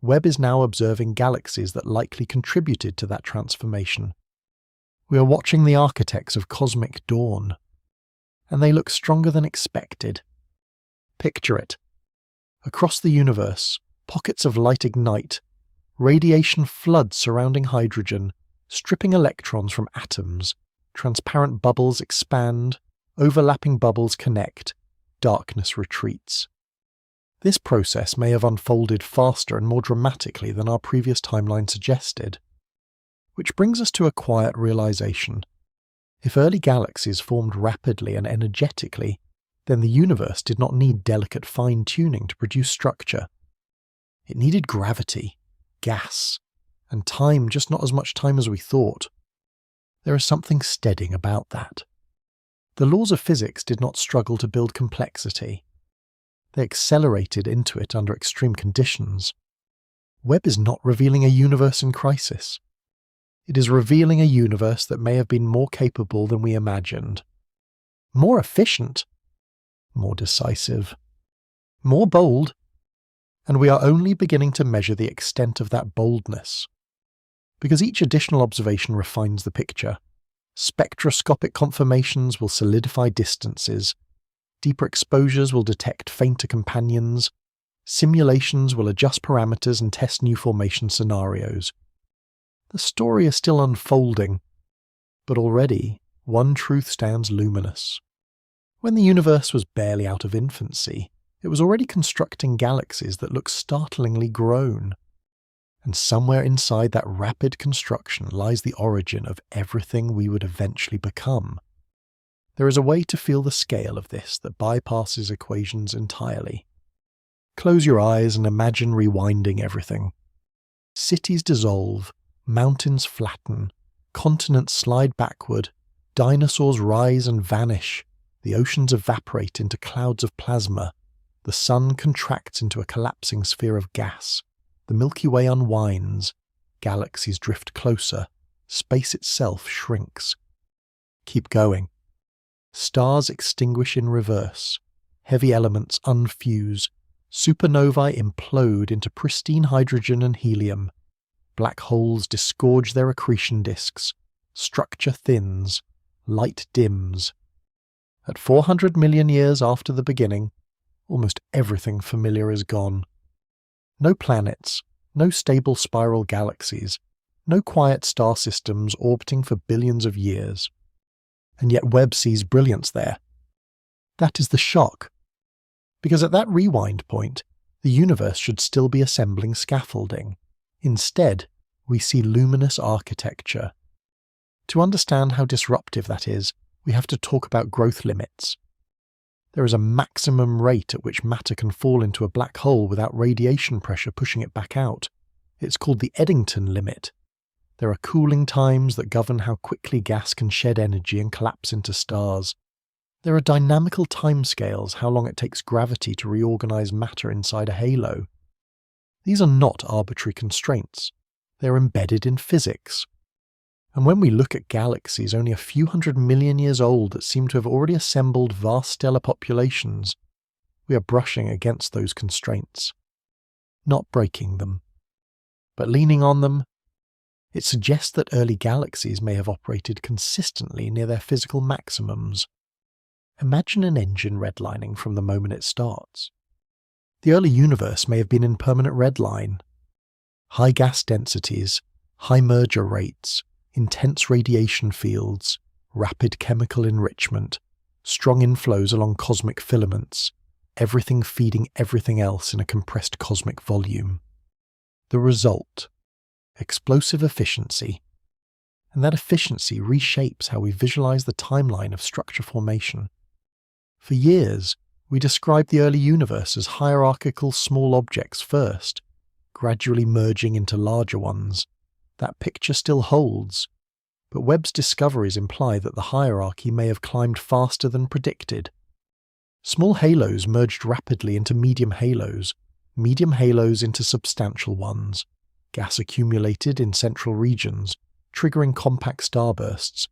Webb is now observing galaxies that likely contributed to that transformation. We are watching the architects of cosmic dawn, and they look stronger than expected. Picture it. Across the universe, pockets of light ignite, radiation floods surrounding hydrogen, stripping electrons from atoms, transparent bubbles expand, overlapping bubbles connect, darkness retreats. This process may have unfolded faster and more dramatically than our previous timeline suggested. Which brings us to a quiet realization. If early galaxies formed rapidly and energetically, then the universe did not need delicate fine-tuning to produce structure. It needed gravity, gas, and time, just not as much time as we thought. There is something steadying about that. The laws of physics did not struggle to build complexity. They accelerated into it under extreme conditions. Webb is not revealing a universe in crisis. It is revealing a universe that may have been more capable than we imagined. More efficient. More decisive. More bold. And we are only beginning to measure the extent of that boldness. Because each additional observation refines the picture. Spectroscopic confirmations will solidify distances. Deeper exposures will detect fainter companions. Simulations will adjust parameters and test new formation scenarios. The story is still unfolding, but already one truth stands luminous. When the universe was barely out of infancy, it was already constructing galaxies that look startlingly grown. And somewhere inside that rapid construction lies the origin of everything we would eventually become. There is a way to feel the scale of this that bypasses equations entirely. Close your eyes and imagine rewinding everything. Cities dissolve, mountains flatten, continents slide backward, dinosaurs rise and vanish, the oceans evaporate into clouds of plasma, the sun contracts into a collapsing sphere of gas, the Milky Way unwinds, galaxies drift closer, space itself shrinks. Keep going. Stars extinguish in reverse, heavy elements unfuse, supernovae implode into pristine hydrogen and helium, black holes disgorge their accretion disks, structure thins, light dims. At 400 million years after the beginning, almost everything familiar is gone. No planets, no stable spiral galaxies, no quiet star systems orbiting for billions of years. And yet Webb sees brilliance there. That is the shock. Because at that rewind point, the universe should still be assembling scaffolding. Instead, we see luminous architecture. To understand how disruptive that is, we have to talk about growth limits. There is a maximum rate at which matter can fall into a black hole without radiation pressure pushing it back out. It's called the Eddington limit. There are cooling times that govern how quickly gas can shed energy and collapse into stars. There are dynamical timescales, how long it takes gravity to reorganize matter inside a halo. These are not arbitrary constraints. They are embedded in physics. And when we look at galaxies only a few 100 million years old that seem to have already assembled vast stellar populations, we are brushing against those constraints. not breaking them. But leaning on them, it suggests that early galaxies may have operated consistently near their physical maximums. Imagine an engine redlining from the moment it starts. The early universe may have been in permanent redline. High gas densities, high merger rates, intense radiation fields, rapid chemical enrichment, strong inflows along cosmic filaments, everything feeding everything else in a compressed cosmic volume. The result: explosive efficiency. And that efficiency reshapes how we visualize the timeline of structure formation. For years, we described the early universe as hierarchical small objects first, gradually merging into larger ones. That picture still holds, but Webb's discoveries imply that the hierarchy may have climbed faster than predicted. Small halos merged rapidly into medium halos into substantial ones. Gas accumulated in central regions, triggering compact starbursts.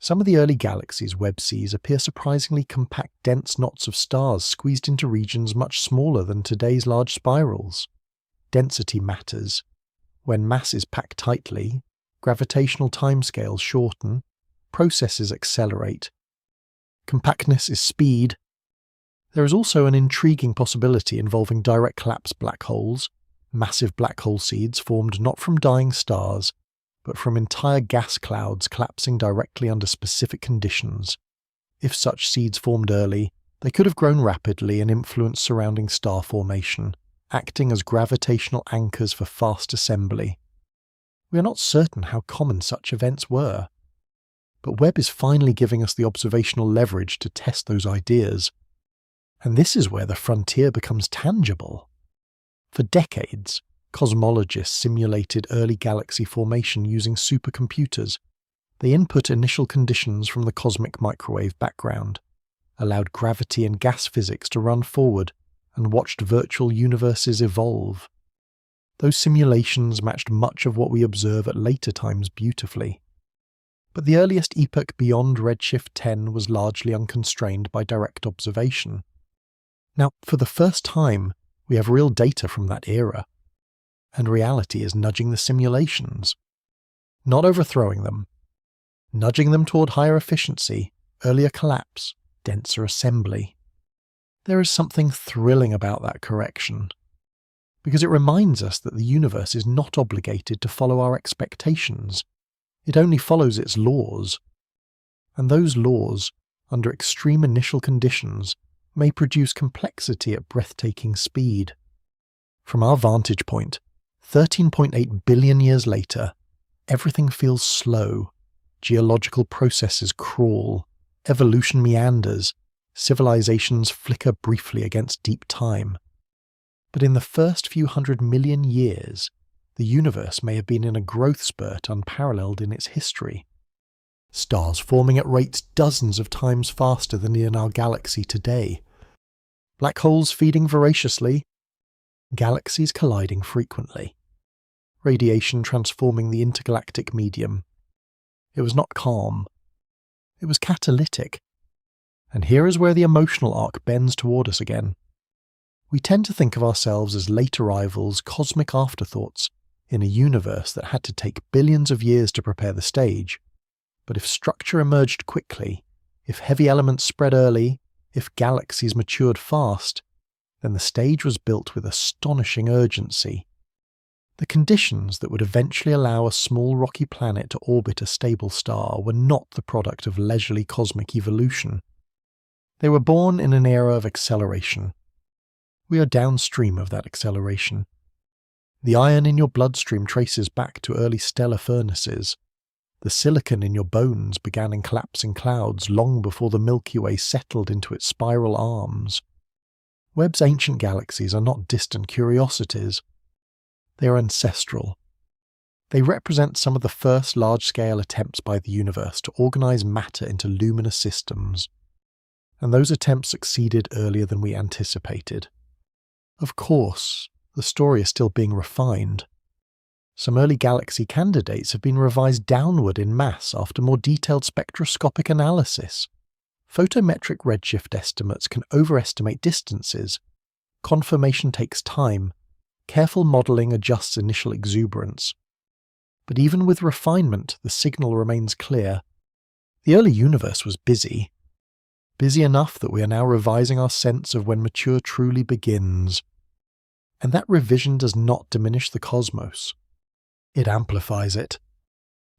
Some of the early galaxies Webb sees appear surprisingly compact, dense knots of stars squeezed into regions much smaller than today's large spirals. Density matters. When mass is packed tightly, gravitational timescales shorten, processes accelerate. Compactness is speed. There is also an intriguing possibility involving direct collapse black holes, massive black hole seeds formed not from dying stars, but from entire gas clouds collapsing directly under specific conditions. If such seeds formed early, they could have grown rapidly and influenced surrounding star formation, acting as gravitational anchors for fast assembly. We are not certain how common such events were, but Webb is finally giving us the observational leverage to test those ideas. And this is where the frontier becomes tangible. For decades, cosmologists simulated early galaxy formation using supercomputers. They input initial conditions from the cosmic microwave background, allowed gravity and gas physics to run forward, and watched virtual universes evolve. Those simulations matched much of what we observe at later times beautifully. But the earliest epoch beyond redshift 10 was largely unconstrained by direct observation. Now, for the first time, we have real data from that era, and reality is nudging the simulations, not overthrowing them, nudging them toward higher efficiency, earlier collapse, denser assembly. There is something thrilling about that correction, because it reminds us that the universe is not obligated to follow our expectations. It only follows its laws, and those laws, under extreme initial conditions, may produce complexity at breathtaking speed. From our vantage point, 13.8 billion years later, everything feels slow. Geological processes crawl, evolution meanders, civilizations flicker briefly against deep time. But in the first few 100 million years, the universe may have been in a growth spurt unparalleled in its history. Stars forming at rates dozens of times faster than in our galaxy today. Black holes feeding voraciously. Galaxies colliding frequently. Radiation transforming the intergalactic medium. It was not calm. It was catalytic. And here is where the emotional arc bends toward us again. We tend to think of ourselves as late arrivals, cosmic afterthoughts, in a universe that had to take billions of years to prepare the stage. But if structure emerged quickly, if heavy elements spread early, if galaxies matured fast, then the stage was built with astonishing urgency. The conditions that would eventually allow a small rocky planet to orbit a stable star were not the product of leisurely cosmic evolution. They were born in an era of acceleration. We are downstream of that acceleration. The iron in your bloodstream traces back to early stellar furnaces. The silicon in your bones began in collapsing clouds long before the Milky Way settled into its spiral arms. Webb's ancient galaxies are not distant curiosities. They are ancestral. They represent some of the first large-scale attempts by the universe to organize matter into luminous systems. And those attempts succeeded earlier than we anticipated. Of course, the story is still being refined. Some early galaxy candidates have been revised downward in mass after more detailed spectroscopic analysis. Photometric redshift estimates can overestimate distances. Confirmation takes time, Careful modelling adjusts initial exuberance. But even with refinement, the signal remains clear. The early universe was busy. Busy enough that we are now revising our sense of when mature truly begins. And that revision does not diminish the cosmos. It amplifies it.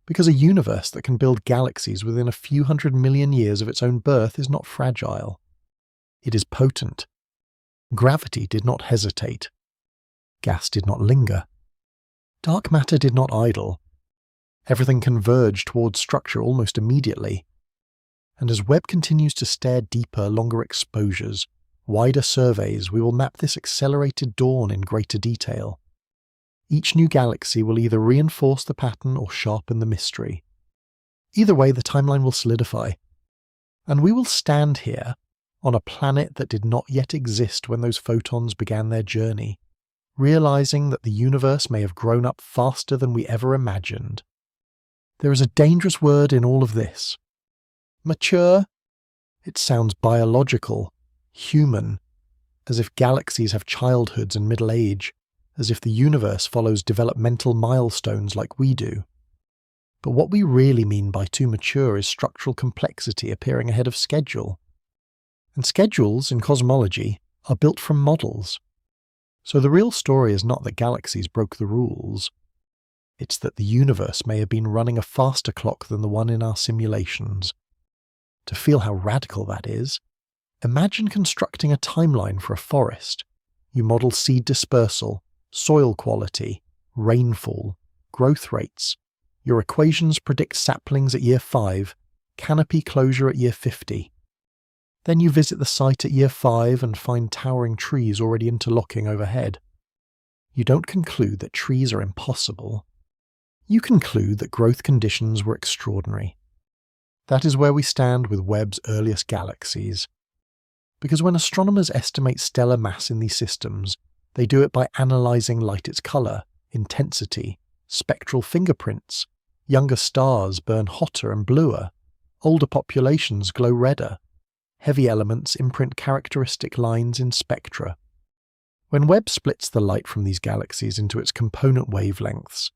Because a universe that can build galaxies within a few 100 million years of its own birth is not fragile. It is potent. Gravity did not hesitate. Gas did not linger. Dark matter did not idle. Everything converged towards structure almost immediately. And as Webb continues to stare deeper, longer exposures, wider surveys, we will map this accelerated dawn in greater detail. Each new galaxy will either reinforce the pattern or sharpen the mystery. Either way, the timeline will solidify. And we will stand here, on a planet that did not yet exist when those photons began their journey, realizing that the universe may have grown up faster than we ever imagined. There is a dangerous word in all of this. Mature. It sounds biological, human, as if galaxies have childhoods and middle age, as if the universe follows developmental milestones like we do. But what we really mean by too mature is structural complexity appearing ahead of schedule. And schedules, in cosmology, are built from models. So the real story is not that galaxies broke the rules. It's that the universe may have been running a faster clock than the one in our simulations. To feel how radical that is, imagine constructing a timeline for a forest. You model seed dispersal, soil quality, rainfall, growth rates. Your equations predict saplings at year 5, canopy closure at year 50. Then you visit the site at year 5 and find towering trees already interlocking overhead. You don't conclude that trees are impossible. You conclude that growth conditions were extraordinary. That is where we stand with Webb's earliest galaxies. Because when astronomers estimate stellar mass in these systems, they do it by analysing light, its colour, intensity, spectral fingerprints. Younger stars burn hotter and bluer. Older populations glow redder. Heavy elements imprint characteristic lines in spectra. When Webb splits the light from these galaxies into its component wavelengths,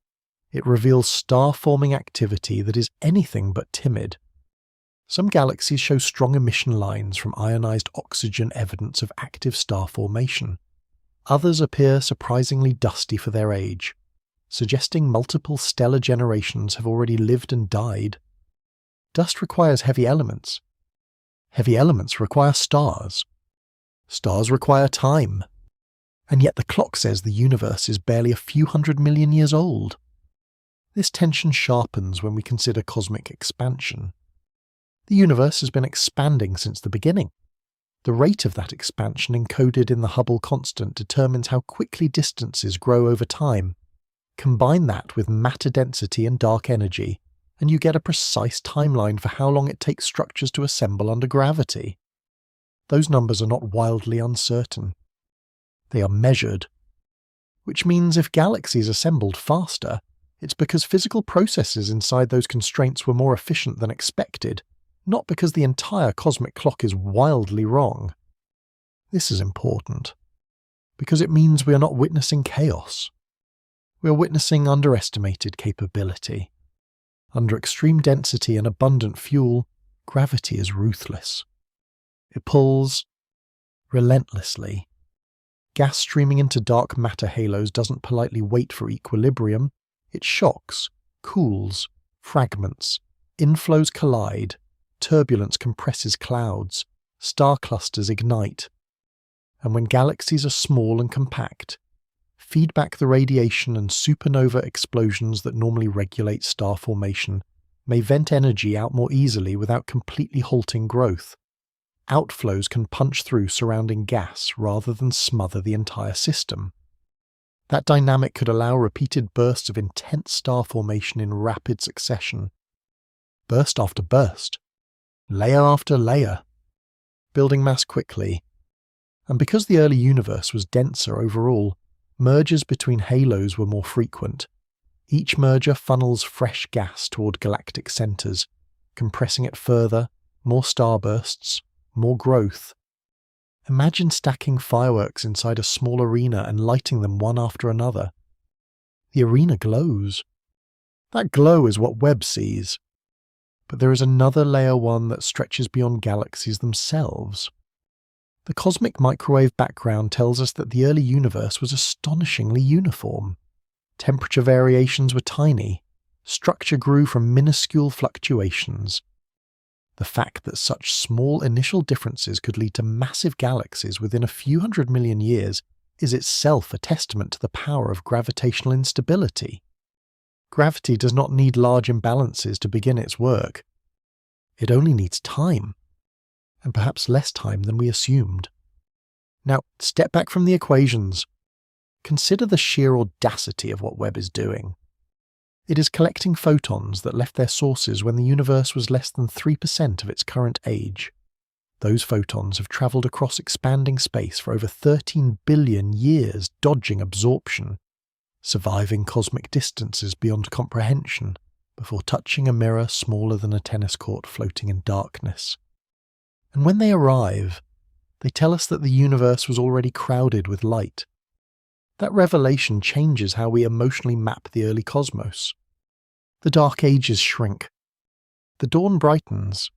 it reveals star-forming activity that is anything but timid. Some galaxies show strong emission lines from ionized oxygen, evidence of active star formation. Others appear surprisingly dusty for their age, suggesting multiple stellar generations have already lived and died. Dust requires heavy elements. Heavy elements require stars. Stars require time. And yet the clock says the universe is barely a few 100 million years old. This tension sharpens when we consider cosmic expansion. The universe has been expanding since the beginning. The rate of that expansion encoded in the Hubble constant determines how quickly distances grow over time. Combine that with matter density and dark energy, and you get a precise timeline for how long it takes structures to assemble under gravity. Those numbers are not wildly uncertain. They are measured. Which means if galaxies assembled faster, it's because physical processes inside those constraints were more efficient than expected, not because the entire cosmic clock is wildly wrong. This is important, because it means we are not witnessing chaos. We are witnessing underestimated capability. Under extreme density and abundant fuel, gravity is ruthless. It pulls relentlessly. Gas streaming into dark matter halos doesn't politely wait for equilibrium. It shocks, cools, fragments, inflows collide, turbulence compresses clouds, star clusters ignite. And when galaxies are small and compact, feed back the radiation, and supernova explosions that normally regulate star formation may vent energy out more easily without completely halting growth. Outflows can punch through surrounding gas rather than smother the entire system. That dynamic could allow repeated bursts of intense star formation in rapid succession. Burst after burst. Layer after layer. Building mass quickly. And because the early universe was denser overall, mergers between halos were more frequent. Each merger funnels fresh gas toward galactic centers, compressing it further, more starbursts, more growth. Imagine stacking fireworks inside a small arena and lighting them one after another. The arena glows. That glow is what Webb sees. But there is another layer one that stretches beyond galaxies themselves. The cosmic microwave background tells us that the early universe was astonishingly uniform. Temperature variations were tiny. Structure grew from minuscule fluctuations. The fact that such small initial differences could lead to massive galaxies within a few 100 million years is itself a testament to the power of gravitational instability. Gravity does not need large imbalances to begin its work. It only needs time, and perhaps less time than we assumed. Now, step back from the equations. Consider the sheer audacity of what Webb is doing. It is collecting photons that left their sources when the universe was less than 3% of its current age. Those photons have travelled across expanding space for over 13 billion years, dodging absorption, surviving cosmic distances beyond comprehension, before touching a mirror smaller than a tennis court floating in darkness. And when they arrive, they tell us that the universe was already crowded with light. That revelation changes how we emotionally map the early cosmos. The dark ages shrink. The dawn brightens.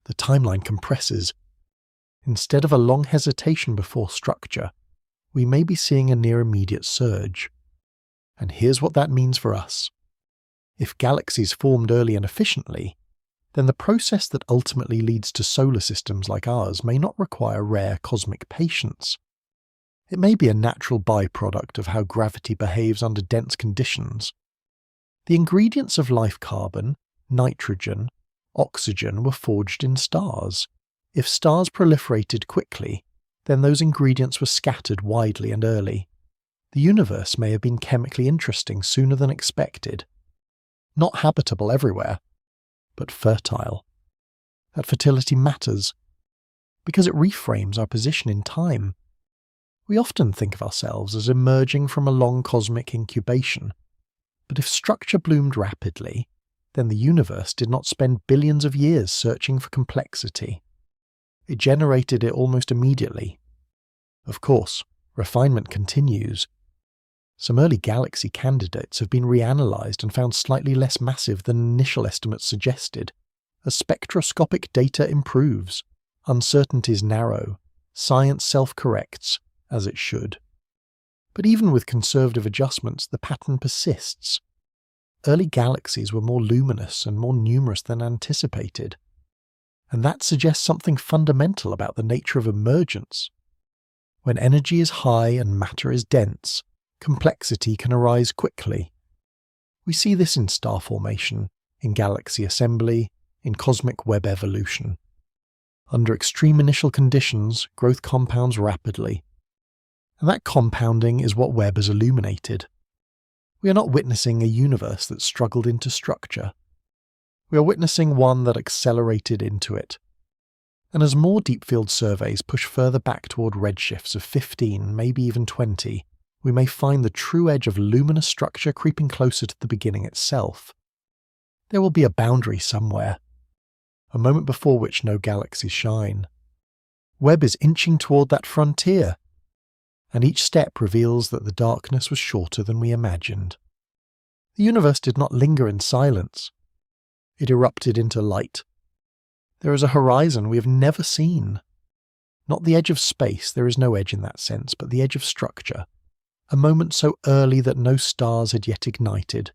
The timeline compresses. Instead of a long hesitation before structure, we may be seeing a near-immediate surge. And here's what that means for us. If galaxies formed early and efficiently, then the process that ultimately leads to solar systems like ours may not require rare cosmic patience. It may be a natural byproduct of how gravity behaves under dense conditions. The ingredients of life, carbon, nitrogen, oxygen, were forged in stars. If stars proliferated quickly, then those ingredients were scattered widely and early. The universe may have been chemically interesting sooner than expected. Not habitable everywhere, but fertile. That fertility matters, because it reframes our position in time. We often think of ourselves as emerging from a long cosmic incubation, but if structure bloomed rapidly, then the universe did not spend billions of years searching for complexity. It generated it almost immediately. Of course, refinement continues. Some early galaxy candidates have been reanalyzed and found slightly less massive than initial estimates suggested. As spectroscopic data improves, uncertainties narrow, science self-corrects, as it should. But even with conservative adjustments, the pattern persists. Early galaxies were more luminous and more numerous than anticipated. And that suggests something fundamental about the nature of emergence. When energy is high and matter is dense, complexity can arise quickly. We see this in star formation, in galaxy assembly, in cosmic web evolution. Under extreme initial conditions, growth compounds rapidly. And that compounding is what Webb has illuminated. We are not witnessing a universe that struggled into structure. We are witnessing one that accelerated into it. And as more deep field surveys push further back toward redshifts of 15, maybe even 20, we may find the true edge of luminous structure creeping closer to the beginning itself. There will be a boundary somewhere, a moment before which no galaxies shine. Webb is inching toward that frontier, and each step reveals that the darkness was shorter than we imagined. The universe did not linger in silence. It erupted into light. There is a horizon we have never seen. Not the edge of space, there is no edge in that sense, but the edge of structure. A moment so early that no stars had yet ignited,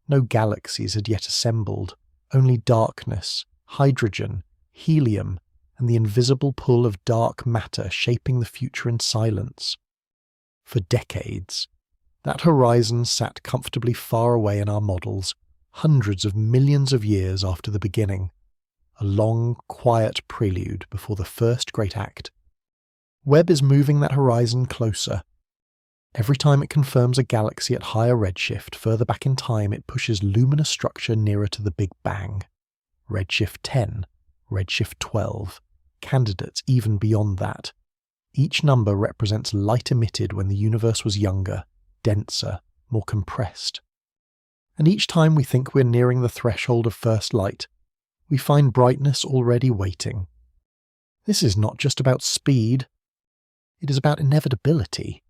no galaxies had yet assembled, only darkness, hydrogen, helium, and the invisible pull of dark matter shaping the future in silence. For decades, that horizon sat comfortably far away in our models, hundreds of millions of years after the beginning, a long, quiet prelude before the first great act. Webb is moving that horizon closer. Every time it confirms a galaxy at higher redshift, further back in time it pushes luminous structure nearer to the Big Bang. Redshift 10, redshift 12, candidates even beyond that. Each number represents light emitted when the universe was younger, denser, more compressed. And each time we think we're nearing the threshold of first light, we find brightness already waiting. This is not just about speed, It is about inevitability.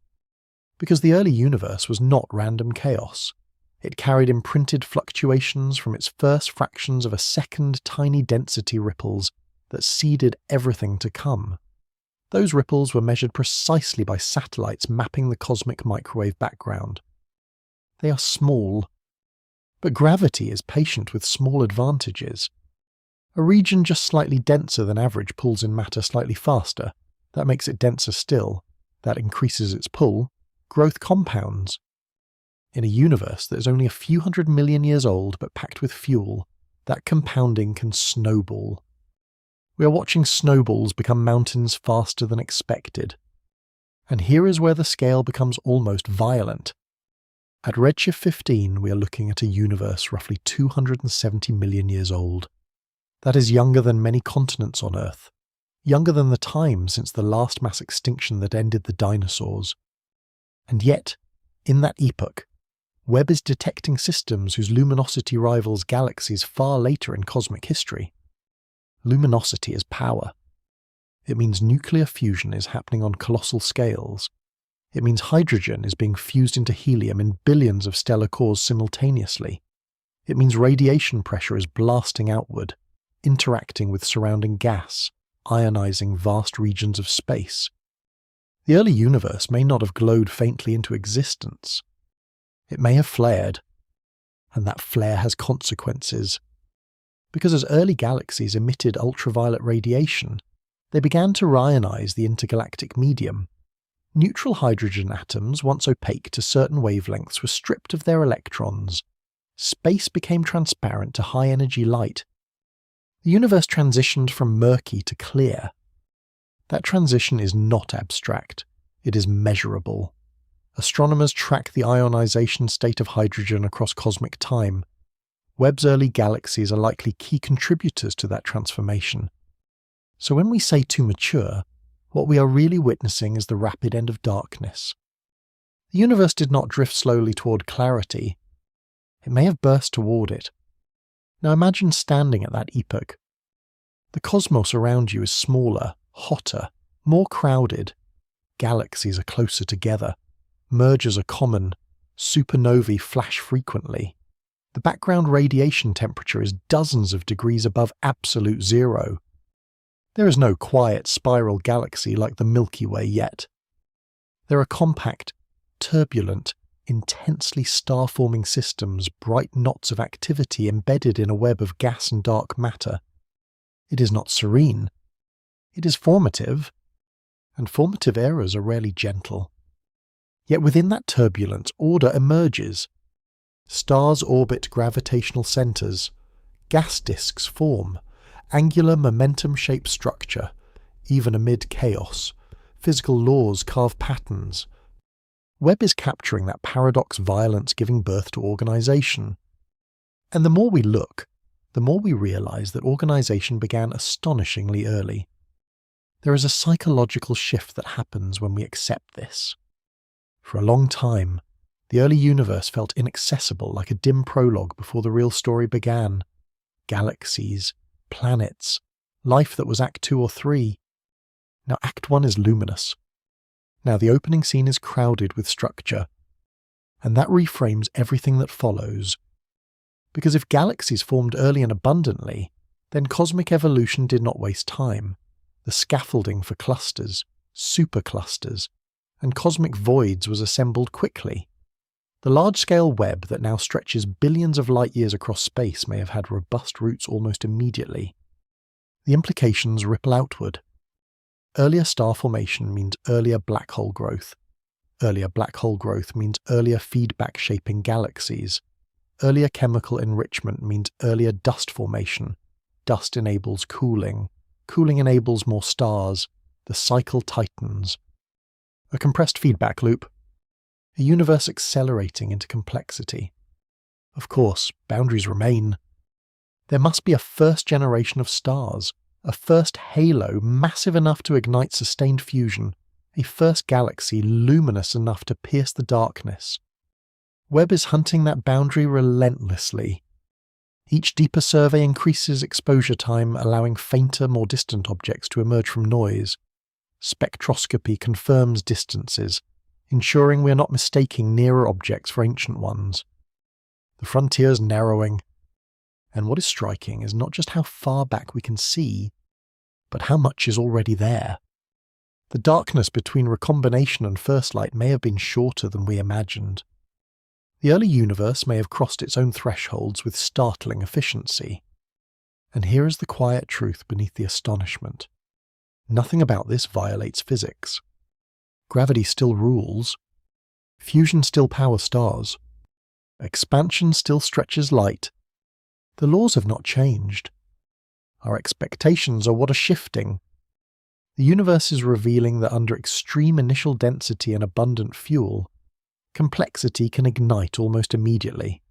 Because the early universe was not random chaos. It carried imprinted fluctuations from its first fractions of a second tiny density ripples that seeded everything to come. Those ripples were measured precisely by satellites mapping the cosmic microwave background. They are small, but gravity is patient with small advantages. A region just slightly denser than average pulls in matter slightly faster. That makes it denser still. That increases its pull. Growth compounds. In a universe that is only a few 100 million years old but packed with fuel, that compounding can snowball. We are watching snowballs become mountains faster than expected. And here is where the scale becomes almost violent. At redshift 15, we are looking at a universe roughly 270 million years old. That is younger than many continents on Earth, younger than the time since the last mass extinction that ended the dinosaurs. And yet, in that epoch, Webb is detecting systems whose luminosity rivals galaxies far later in cosmic history. Luminosity is power. It means nuclear fusion is happening on colossal scales. It means hydrogen is being fused into helium in billions of stellar cores simultaneously. It means radiation pressure is blasting outward, interacting with surrounding gas, ionizing vast regions of space. The early universe may not have glowed faintly into existence. It may have flared, and that flare has consequences. Because as early galaxies emitted ultraviolet radiation, they began to ionize the intergalactic medium. Neutral hydrogen atoms, once opaque to certain wavelengths, were stripped of their electrons. Space became transparent to high-energy light. The universe transitioned from murky to clear. That transition is not abstract. It is measurable. Astronomers track the ionization state of hydrogen across cosmic time. Webb's early galaxies are likely key contributors to that transformation. So when we say too mature, what we are really witnessing is the rapid end of darkness. The universe did not drift slowly toward clarity. It may have burst toward it. Now imagine standing at that epoch. The cosmos around you is smaller, hotter, more crowded. Galaxies are closer together. Mergers are common. Supernovae flash frequently. The background radiation temperature is dozens of degrees above absolute zero. There is no quiet spiral galaxy like the Milky Way yet. There are compact, turbulent, intensely star-forming systems, bright knots of activity embedded in a web of gas and dark matter. It is not serene. It is formative, and formative eras are rarely gentle. Yet within that turbulence, order emerges. Stars orbit gravitational centers. Gas disks form. Angular momentum-shaped structure. Even amid chaos, physical laws carve patterns. Webb is capturing that paradox violence giving birth to organization. And the more we look, the more we realize that organization began astonishingly early. There is a psychological shift that happens when we accept this. For a long time, the early universe felt inaccessible, like a dim prologue before the real story began. Galaxies, planets, life that was Act 2 or 3. Now Act 1 is luminous. Now the opening scene is crowded with structure. And that reframes everything that follows. Because if galaxies formed early and abundantly, then cosmic evolution did not waste time. The scaffolding for clusters, superclusters, and cosmic voids was assembled quickly. The large-scale web that now stretches billions of light-years across space may have had robust roots almost immediately. The implications ripple outward. Earlier star formation means earlier black hole growth. Earlier black hole growth means earlier feedback shaping galaxies. Earlier chemical enrichment means earlier dust formation. Dust enables cooling. Cooling enables more stars. The cycle tightens. A compressed feedback loop. A universe accelerating into complexity. Of course, boundaries remain. There must be a first generation of stars, a first halo massive enough to ignite sustained fusion, a first galaxy luminous enough to pierce the darkness. Webb is hunting that boundary relentlessly. Each deeper survey increases exposure time, allowing fainter, more distant objects to emerge from noise. Spectroscopy confirms distances, ensuring we are not mistaking nearer objects for ancient ones. The frontier is narrowing, and what is striking is not just how far back we can see, but how much is already there. The darkness between recombination and first light may have been shorter than we imagined. The early universe may have crossed its own thresholds with startling efficiency. And here is the quiet truth beneath the astonishment. Nothing about this violates physics. Gravity still rules. Fusion still powers stars. Expansion still stretches light. The laws have not changed. Our expectations are what are shifting. The universe is revealing that under extreme initial density and abundant fuel, complexity can ignite almost immediately.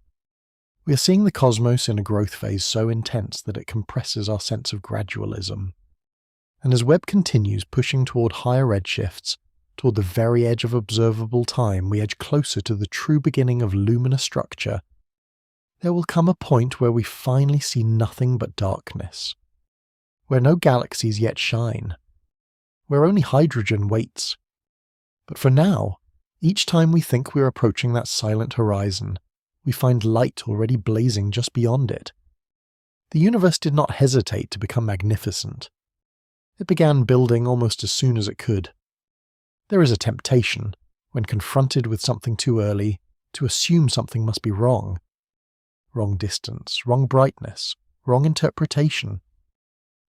We are seeing the cosmos in a growth phase so intense that it compresses our sense of gradualism. And as Webb continues pushing toward higher redshifts, toward the very edge of observable time, we edge closer to the true beginning of luminous structure. There will come a point where we finally see nothing but darkness, where no galaxies yet shine, where only hydrogen waits. But for now, each time we think we're approaching that silent horizon, we find light already blazing just beyond it. The universe did not hesitate to become magnificent. It began building almost as soon as it could. There is a temptation, when confronted with something too early, to assume something must be wrong. Wrong distance, wrong brightness, wrong interpretation.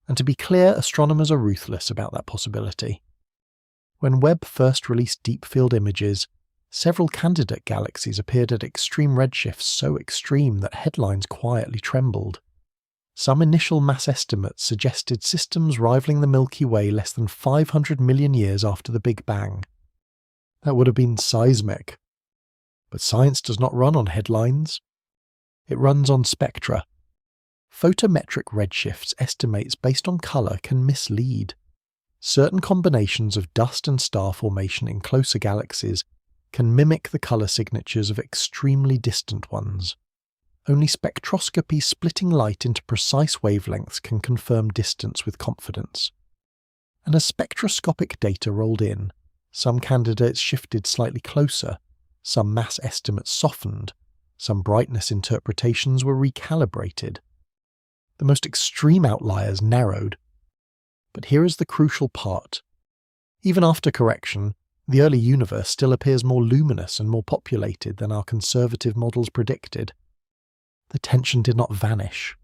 And to be clear, astronomers are ruthless about that possibility. When Webb first released deep-field images, several candidate galaxies appeared at extreme redshifts so extreme that headlines quietly trembled. Some initial mass estimates suggested systems rivaling the Milky Way less than 500 million years after the Big Bang. That would have been seismic. But science does not run on headlines. It runs on spectra. Photometric redshifts estimates based on color can mislead. Certain combinations of dust and star formation in closer galaxies can mimic the color signatures of extremely distant ones. Only spectroscopy splitting light into precise wavelengths can confirm distance with confidence. And as spectroscopic data rolled in, some candidates shifted slightly closer, some mass estimates softened, some brightness interpretations were recalibrated. The most extreme outliers narrowed. But here is the crucial part. Even after correction, the early universe still appears more luminous and more populated than our conservative models predicted. The tension did not vanish.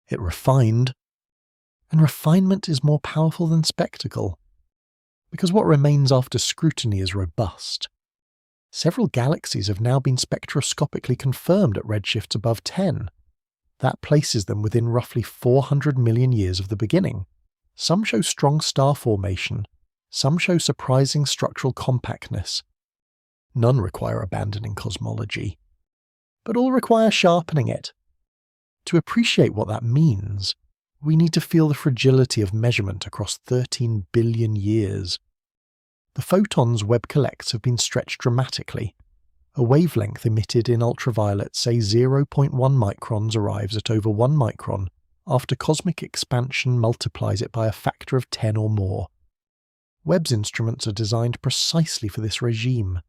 It refined. And refinement is more powerful than spectacle. Because what remains after scrutiny is robust. Several galaxies have now been spectroscopically confirmed at redshifts above 10. That places them within roughly 400 million years of the beginning. Some show strong star formation, some show surprising structural compactness. None require abandoning cosmology, but all require sharpening it. To appreciate what that means, we need to feel the fragility of measurement across 13 billion years. The photons Webb collects have been stretched dramatically. A wavelength emitted in ultraviolet, say 0.1 microns, arrives at over 1 micron after cosmic expansion multiplies it by a factor of 10 or more. Webb's instruments are designed precisely for this regime.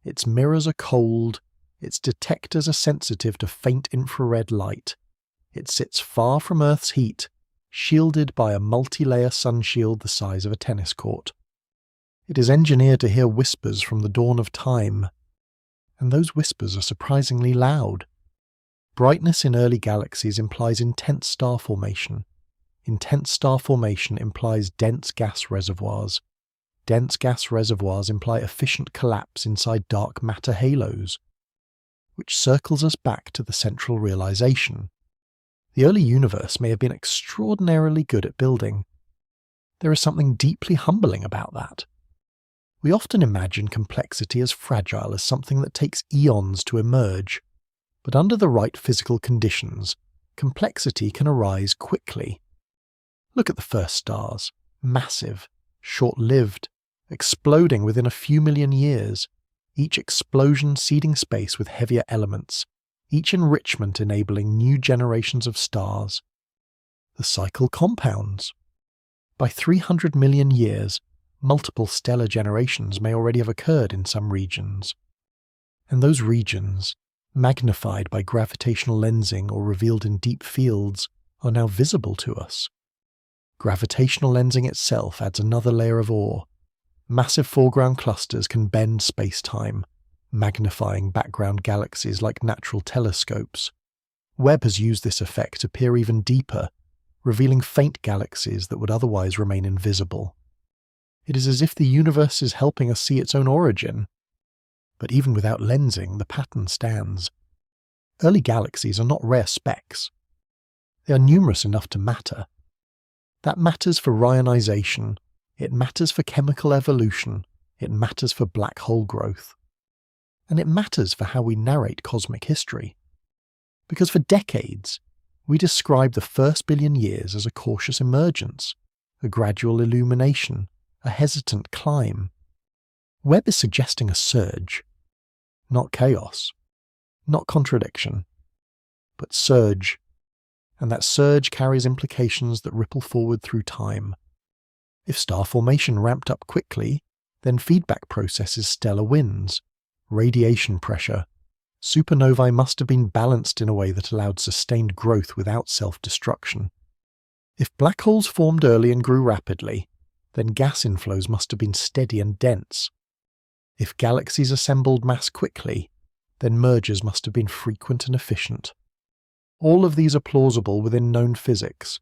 Its mirrors are cold, its detectors are sensitive to faint infrared light. It sits far from Earth's heat, shielded by a multi-layer sunshield the size of a tennis court. It is engineered to hear whispers from the dawn of time, and those whispers are surprisingly loud. Brightness in early galaxies implies intense star formation. Intense star formation implies dense gas reservoirs. Dense gas reservoirs imply efficient collapse inside dark matter halos, which circles us back to the central realization. The early universe may have been extraordinarily good at building. There is something deeply humbling about that. We often imagine complexity as fragile as something that takes eons to emerge, but under the right physical conditions, complexity can arise quickly. Look at the first stars, massive, short-lived, exploding within a few million years, each explosion seeding space with heavier elements, each enrichment enabling new generations of stars. The cycle compounds. By 300 million years, multiple stellar generations may already have occurred in some regions. And those regions, magnified by gravitational lensing or revealed in deep fields, are now visible to us. Gravitational lensing itself adds another layer of awe. Massive foreground clusters can bend space-time, magnifying background galaxies like natural telescopes. Webb has used this effect to peer even deeper, revealing faint galaxies that would otherwise remain invisible. It is as if the universe is helping us see its own origin. But even without lensing, the pattern stands. Early galaxies are not rare specks. They are numerous enough to matter. That matters for ionization, it matters for chemical evolution, it matters for black hole growth. And it matters for how we narrate cosmic history. Because for decades, we described the first billion years as a cautious emergence, a gradual illumination, a hesitant climb. Webb is suggesting a surge, not chaos, not contradiction, but surge. And that surge carries implications that ripple forward through time. If star formation ramped up quickly, then feedback processes stellar winds, radiation pressure. Supernovae must have been balanced in a way that allowed sustained growth without self-destruction. If black holes formed early and grew rapidly, then gas inflows must have been steady and dense. If galaxies assembled mass quickly, then mergers must have been frequent and efficient. All of these are plausible within known physics.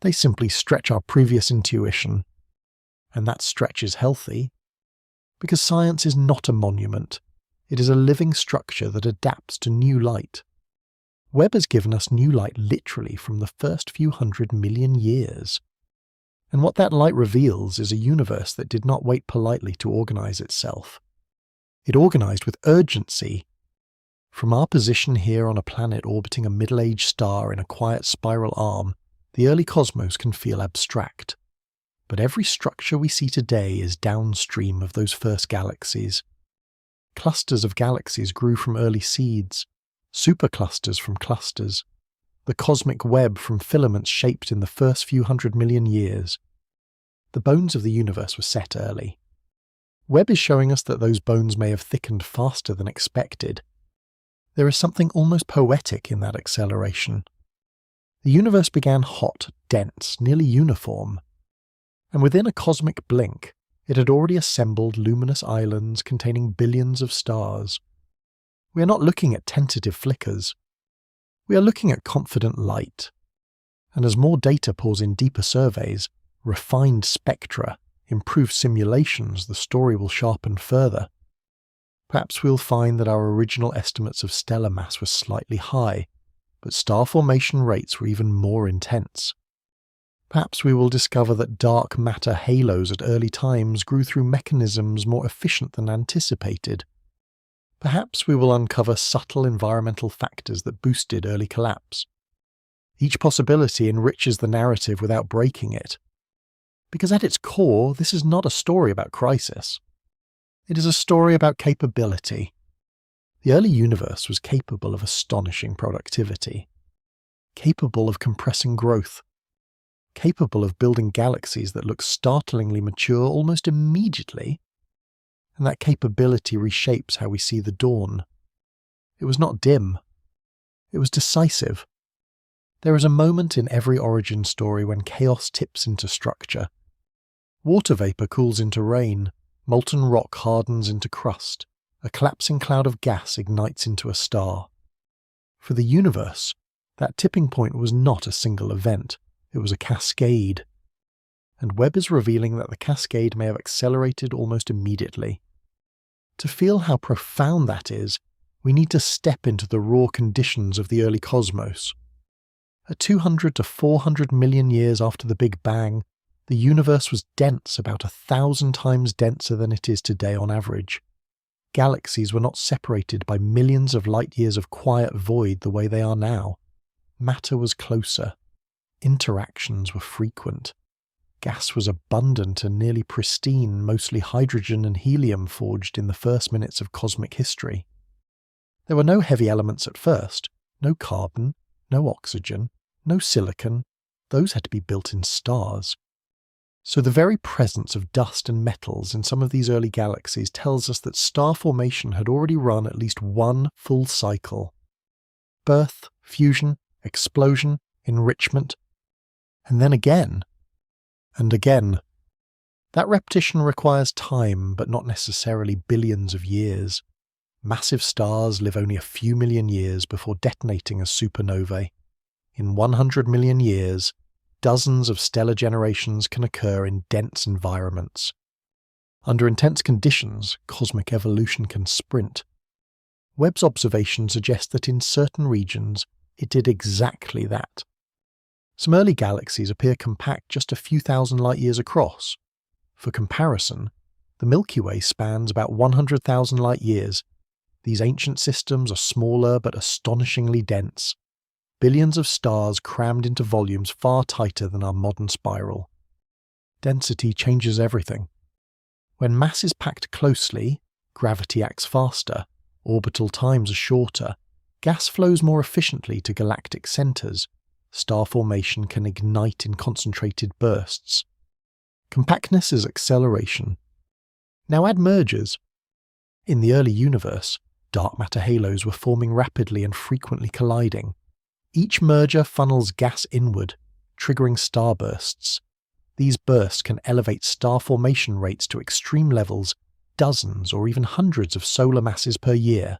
They simply stretch our previous intuition. And that stretch is healthy, because science is not a monument. It is a living structure that adapts to new light. Webb has given us new light literally from the first few 100 million years. And what that light reveals is a universe that did not wait politely to organize itself. It organized with urgency. From our position here on a planet orbiting a middle-aged star in a quiet spiral arm, the early cosmos can feel abstract. But every structure we see today is downstream of those first galaxies. Clusters of galaxies grew from early seeds, superclusters from clusters, the cosmic web from filaments shaped in the first few 100 million years. The bones of the universe were set early. Webb is showing us that those bones may have thickened faster than expected. There is something almost poetic in that acceleration. The universe began hot, dense, nearly uniform. And within a cosmic blink, it had already assembled luminous islands containing billions of stars. We are not looking at tentative flickers. We are looking at confident light. And as more data pours in deeper surveys, refined spectra, improved simulations, the story will sharpen further. Perhaps we'll find that our original estimates of stellar mass were slightly high, but star formation rates were even more intense. Perhaps we will discover that dark matter halos at early times grew through mechanisms more efficient than anticipated. Perhaps we will uncover subtle environmental factors that boosted early collapse. Each possibility enriches the narrative without breaking it. Because at its core, this is not a story about crisis. It is a story about capability. The early universe was capable of astonishing productivity, capable of compressing growth, capable of building galaxies that look startlingly mature almost immediately, and that capability reshapes how we see the dawn. It was not dim. It was decisive. There is a moment in every origin story when chaos tips into structure. Water vapor cools into rain, molten rock hardens into crust, a collapsing cloud of gas ignites into a star. For the universe, that tipping point was not a single event, it was a cascade. And Webb is revealing that the cascade may have accelerated almost immediately. To feel how profound that is, we need to step into the raw conditions of the early cosmos. At 200 to 400 million years after the Big Bang, the universe was dense, about 1,000 times denser than it is today on average. Galaxies were not separated by millions of light-years of quiet void the way they are now. Matter was closer. Interactions were frequent. Gas was abundant and nearly pristine, mostly hydrogen and helium forged in the first minutes of cosmic history. There were no heavy elements at first, no carbon, no oxygen, no silicon. Those had to be built in stars. So the very presence of dust and metals in some of these early galaxies tells us that star formation had already run at least one full cycle. Birth, fusion, explosion, enrichment, and then again, and again. That repetition requires time, but not necessarily billions of years. Massive stars live only a few million years before detonating as supernovae. In 100 million years, dozens of stellar generations can occur in dense environments. Under intense conditions, cosmic evolution can sprint. Webb's observations suggest that in certain regions, it did exactly that. Some early galaxies appear compact just a few thousand light-years across. For comparison, the Milky Way spans about 100,000 light-years. These ancient systems are smaller but astonishingly dense. Billions of stars crammed into volumes far tighter than our modern spiral. Density changes everything. When mass is packed closely, gravity acts faster, orbital times are shorter, gas flows more efficiently to galactic centers, star formation can ignite in concentrated bursts. Compactness is acceleration. Now add mergers. In the early universe, dark matter halos were forming rapidly and frequently colliding. Each merger funnels gas inward, triggering starbursts. These bursts can elevate star formation rates to extreme levels, dozens or even hundreds of solar masses per year.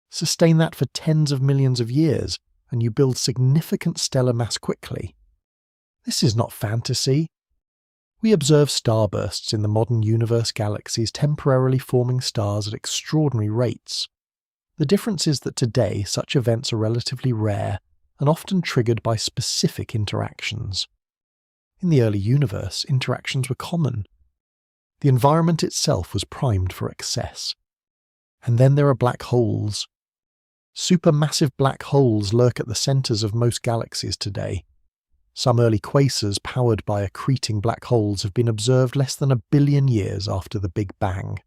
Sustain that for tens of millions of years, and you build significant stellar mass quickly. This is not fantasy. We observe starbursts in the modern universe galaxies temporarily forming stars at extraordinary rates. The difference is that today such events are relatively rare and often triggered by specific interactions. In the early universe, interactions were common. The environment itself was primed for excess. And then there are black holes. Supermassive black holes lurk at the centers of most galaxies today. Some early quasars powered by accreting black holes have been observed less than 1 billion years after the Big Bang,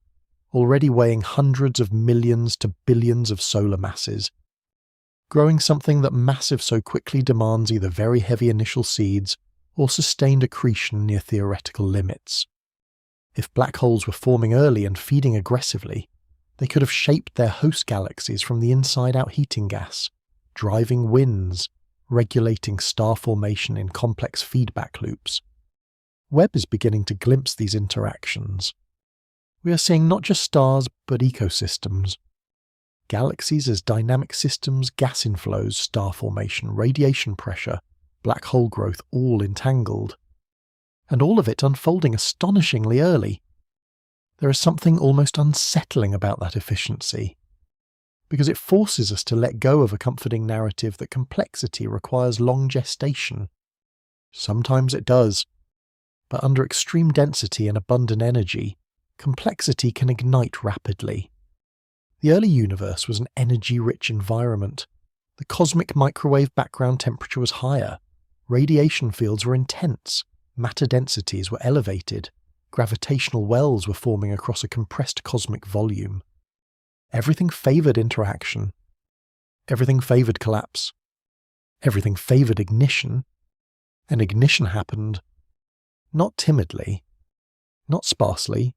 already weighing hundreds of millions to billions of solar masses. Growing something that massive so quickly demands either very heavy initial seeds or sustained accretion near theoretical limits. If black holes were forming early and feeding aggressively, they could have shaped their host galaxies from the inside out heating gas, driving winds, regulating star formation in complex feedback loops. Webb is beginning to glimpse these interactions. We are seeing not just stars, but ecosystems. Galaxies as dynamic systems, gas inflows, star formation, radiation pressure, black hole growth, all entangled. And all of it unfolding astonishingly early. There is something almost unsettling about that efficiency, because it forces us to let go of a comforting narrative that complexity requires long gestation. Sometimes it does, but under extreme density and abundant energy, complexity can ignite rapidly. The early universe was an energy-rich environment. The cosmic microwave background temperature was higher, radiation fields were intense, matter densities were elevated, gravitational wells were forming across a compressed cosmic volume. Everything favoured interaction. Everything favoured collapse. Everything favoured ignition. And ignition happened, not timidly, not sparsely,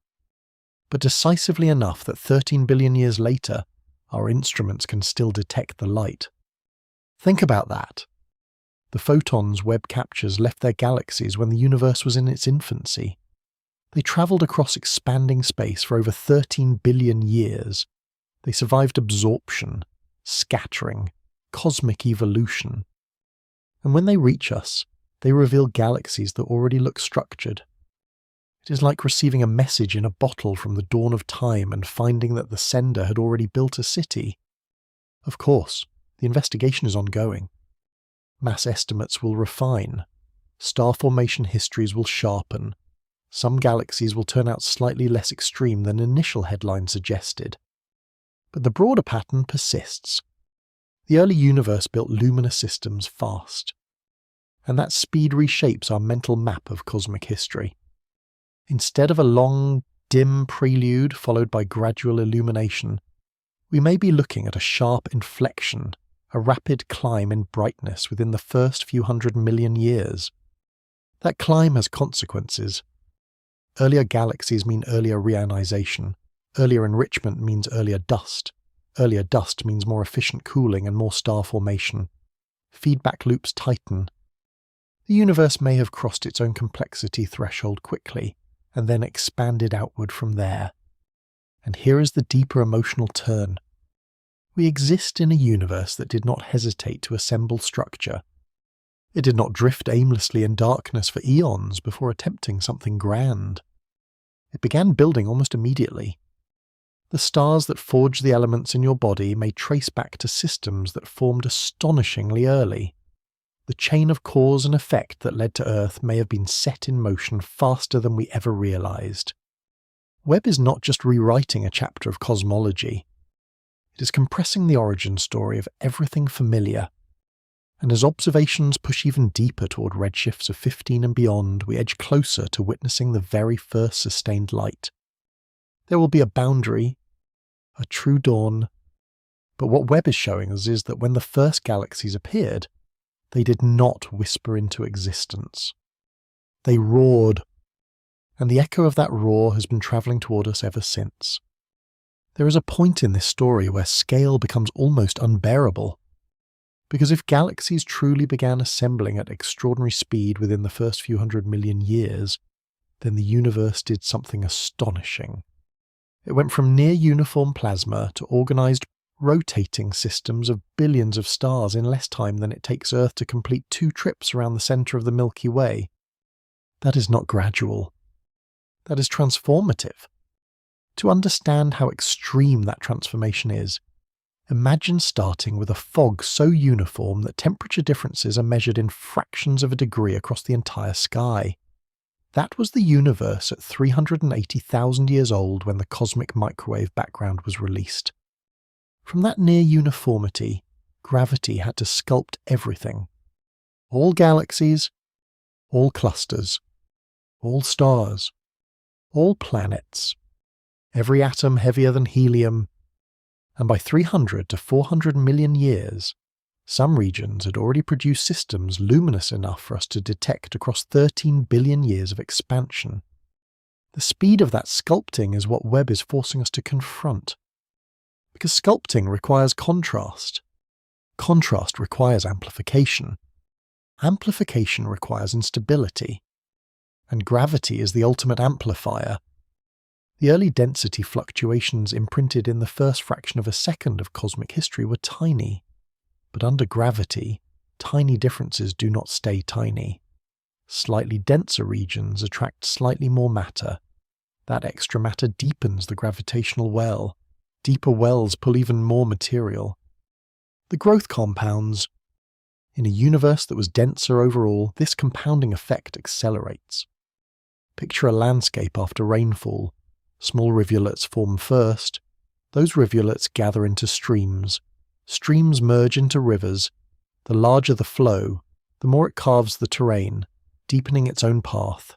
but decisively enough that 13 billion years later, our instruments can still detect the light. Think about that. The photons Webb captures left their galaxies when the universe was in its infancy. They travelled across expanding space for over 13 billion years. They survived absorption, scattering, cosmic evolution. And when they reach us, they reveal galaxies that already look structured. It is like receiving a message in a bottle from the dawn of time and finding that the sender had already built a city. Of course, the investigation is ongoing. Mass estimates will refine. Star formation histories will sharpen. Some galaxies will turn out slightly less extreme than initial headlines suggested. But the broader pattern persists. The early universe built luminous systems fast. And that speed reshapes our mental map of cosmic history. Instead of a long, dim prelude followed by gradual illumination, we may be looking at a sharp inflection, a rapid climb in brightness within the first few 100 million years. That climb has consequences. Earlier galaxies mean earlier reionization. Earlier enrichment means earlier dust. Earlier dust means more efficient cooling and more star formation. Feedback loops tighten. The universe may have crossed its own complexity threshold quickly, and then expanded outward from there. And here is the deeper emotional turn. We exist in a universe that did not hesitate to assemble structure. It did not drift aimlessly in darkness for eons before attempting something grand. It began building almost immediately. The stars that forge the elements in your body may trace back to systems that formed astonishingly early. The chain of cause and effect that led to Earth may have been set in motion faster than we ever realized. Webb is not just rewriting a chapter of cosmology. It is compressing the origin story of everything familiar. And as observations push even deeper toward redshifts of 15 and beyond, we edge closer to witnessing the very first sustained light. There will be a boundary, a true dawn, but what Webb is showing us is that when the first galaxies appeared, they did not whisper into existence. They roared, and the echo of that roar has been travelling toward us ever since. There is a point in this story where scale becomes almost unbearable. Because if galaxies truly began assembling at extraordinary speed within the first few 100 million years, then the universe did something astonishing. It went from near-uniform plasma to organized, rotating systems of billions of stars in less time than it takes Earth to complete 2 trips around the center of the Milky Way. That is not gradual. That is transformative. To understand how extreme that transformation is, imagine starting with a fog so uniform that temperature differences are measured in fractions of a degree across the entire sky. That was the universe at 380,000 years old when the cosmic microwave background was released. From that near uniformity, gravity had to sculpt everything. All galaxies, all clusters, all stars, all planets, every atom heavier than helium, and by 300 to 400 million years, some regions had already produced systems luminous enough for us to detect across 13 billion years of expansion. The speed of that sculpting is what Webb is forcing us to confront. Because sculpting requires contrast. Contrast requires amplification. Amplification requires instability. And gravity is the ultimate amplifier. The early density fluctuations imprinted in the first fraction of a second of cosmic history were tiny. But under gravity, tiny differences do not stay tiny. Slightly denser regions attract slightly more matter. That extra matter deepens the gravitational well. Deeper wells pull even more material. The growth compounds. In a universe that was denser overall, this compounding effect accelerates. Picture a landscape after rainfall. Small rivulets form first. Those rivulets gather into streams. Streams merge into rivers. The larger the flow, the more it carves the terrain, deepening its own path.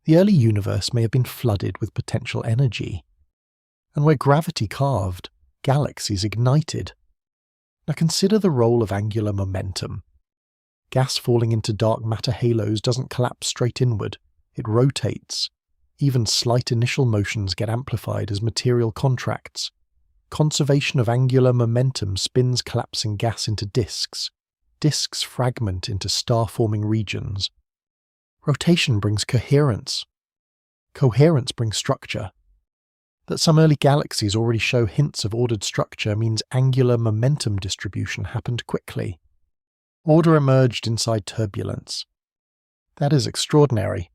The early universe may have been flooded with potential energy. And where gravity carved, galaxies ignited. Now consider the role of angular momentum. Gas falling into dark matter halos doesn't collapse straight inward, it rotates. Even slight initial motions get amplified as material contracts. Conservation of angular momentum spins collapsing gas into disks. Disks fragment into star-forming regions. Rotation brings coherence. Coherence brings structure. That some early galaxies already show hints of ordered structure means angular momentum distribution happened quickly. Order emerged inside turbulence. That is extraordinary.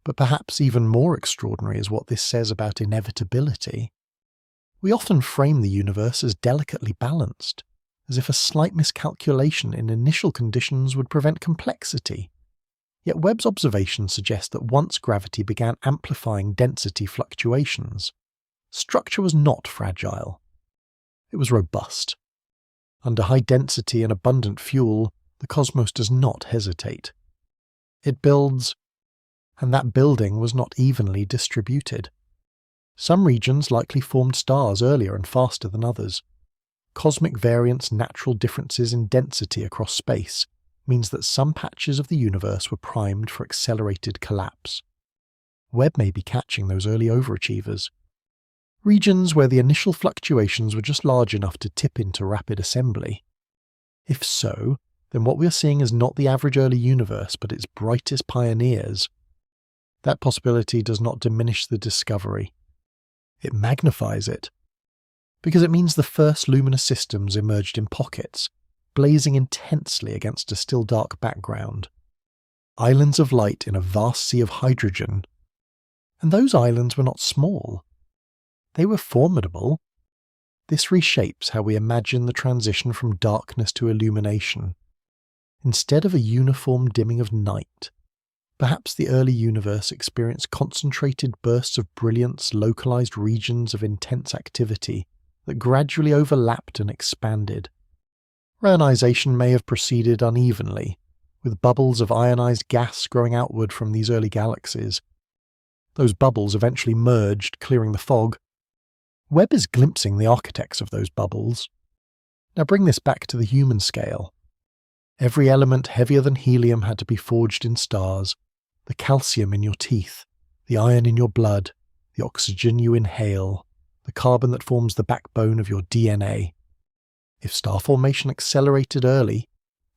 But perhaps even more extraordinary is what this says about inevitability. We often frame the universe as delicately balanced, as if a slight miscalculation in initial conditions would prevent complexity. Yet Webb's observations suggest that once gravity began amplifying density fluctuations, structure was not fragile. It was robust. Under high density and abundant fuel, the cosmos does not hesitate. It builds, and that building was not evenly distributed. Some regions likely formed stars earlier and faster than others. Cosmic variance, natural differences in density across space, means that some patches of the universe were primed for accelerated collapse. Webb may be catching those early overachievers. Regions where the initial fluctuations were just large enough to tip into rapid assembly. If so, then what we are seeing is not the average early universe, but its brightest pioneers. That possibility does not diminish the discovery. It magnifies it, because it means the first luminous systems emerged in pockets, blazing intensely against a still dark background. Islands of light in a vast sea of hydrogen. And those islands were not small. They were formidable. This reshapes how we imagine the transition from darkness to illumination. Instead of a uniform dimming of night, perhaps the early universe experienced concentrated bursts of brilliance, localized regions of intense activity that gradually overlapped and expanded. Ionization may have proceeded unevenly, with bubbles of ionized gas growing outward from these early galaxies. Those bubbles eventually merged, clearing the fog. Webb is glimpsing the architects of those bubbles. Now bring this back to the human scale. Every element heavier than helium had to be forged in stars. The calcium in your teeth, the iron in your blood, the oxygen you inhale, the carbon that forms the backbone of your DNA. If star formation accelerated early,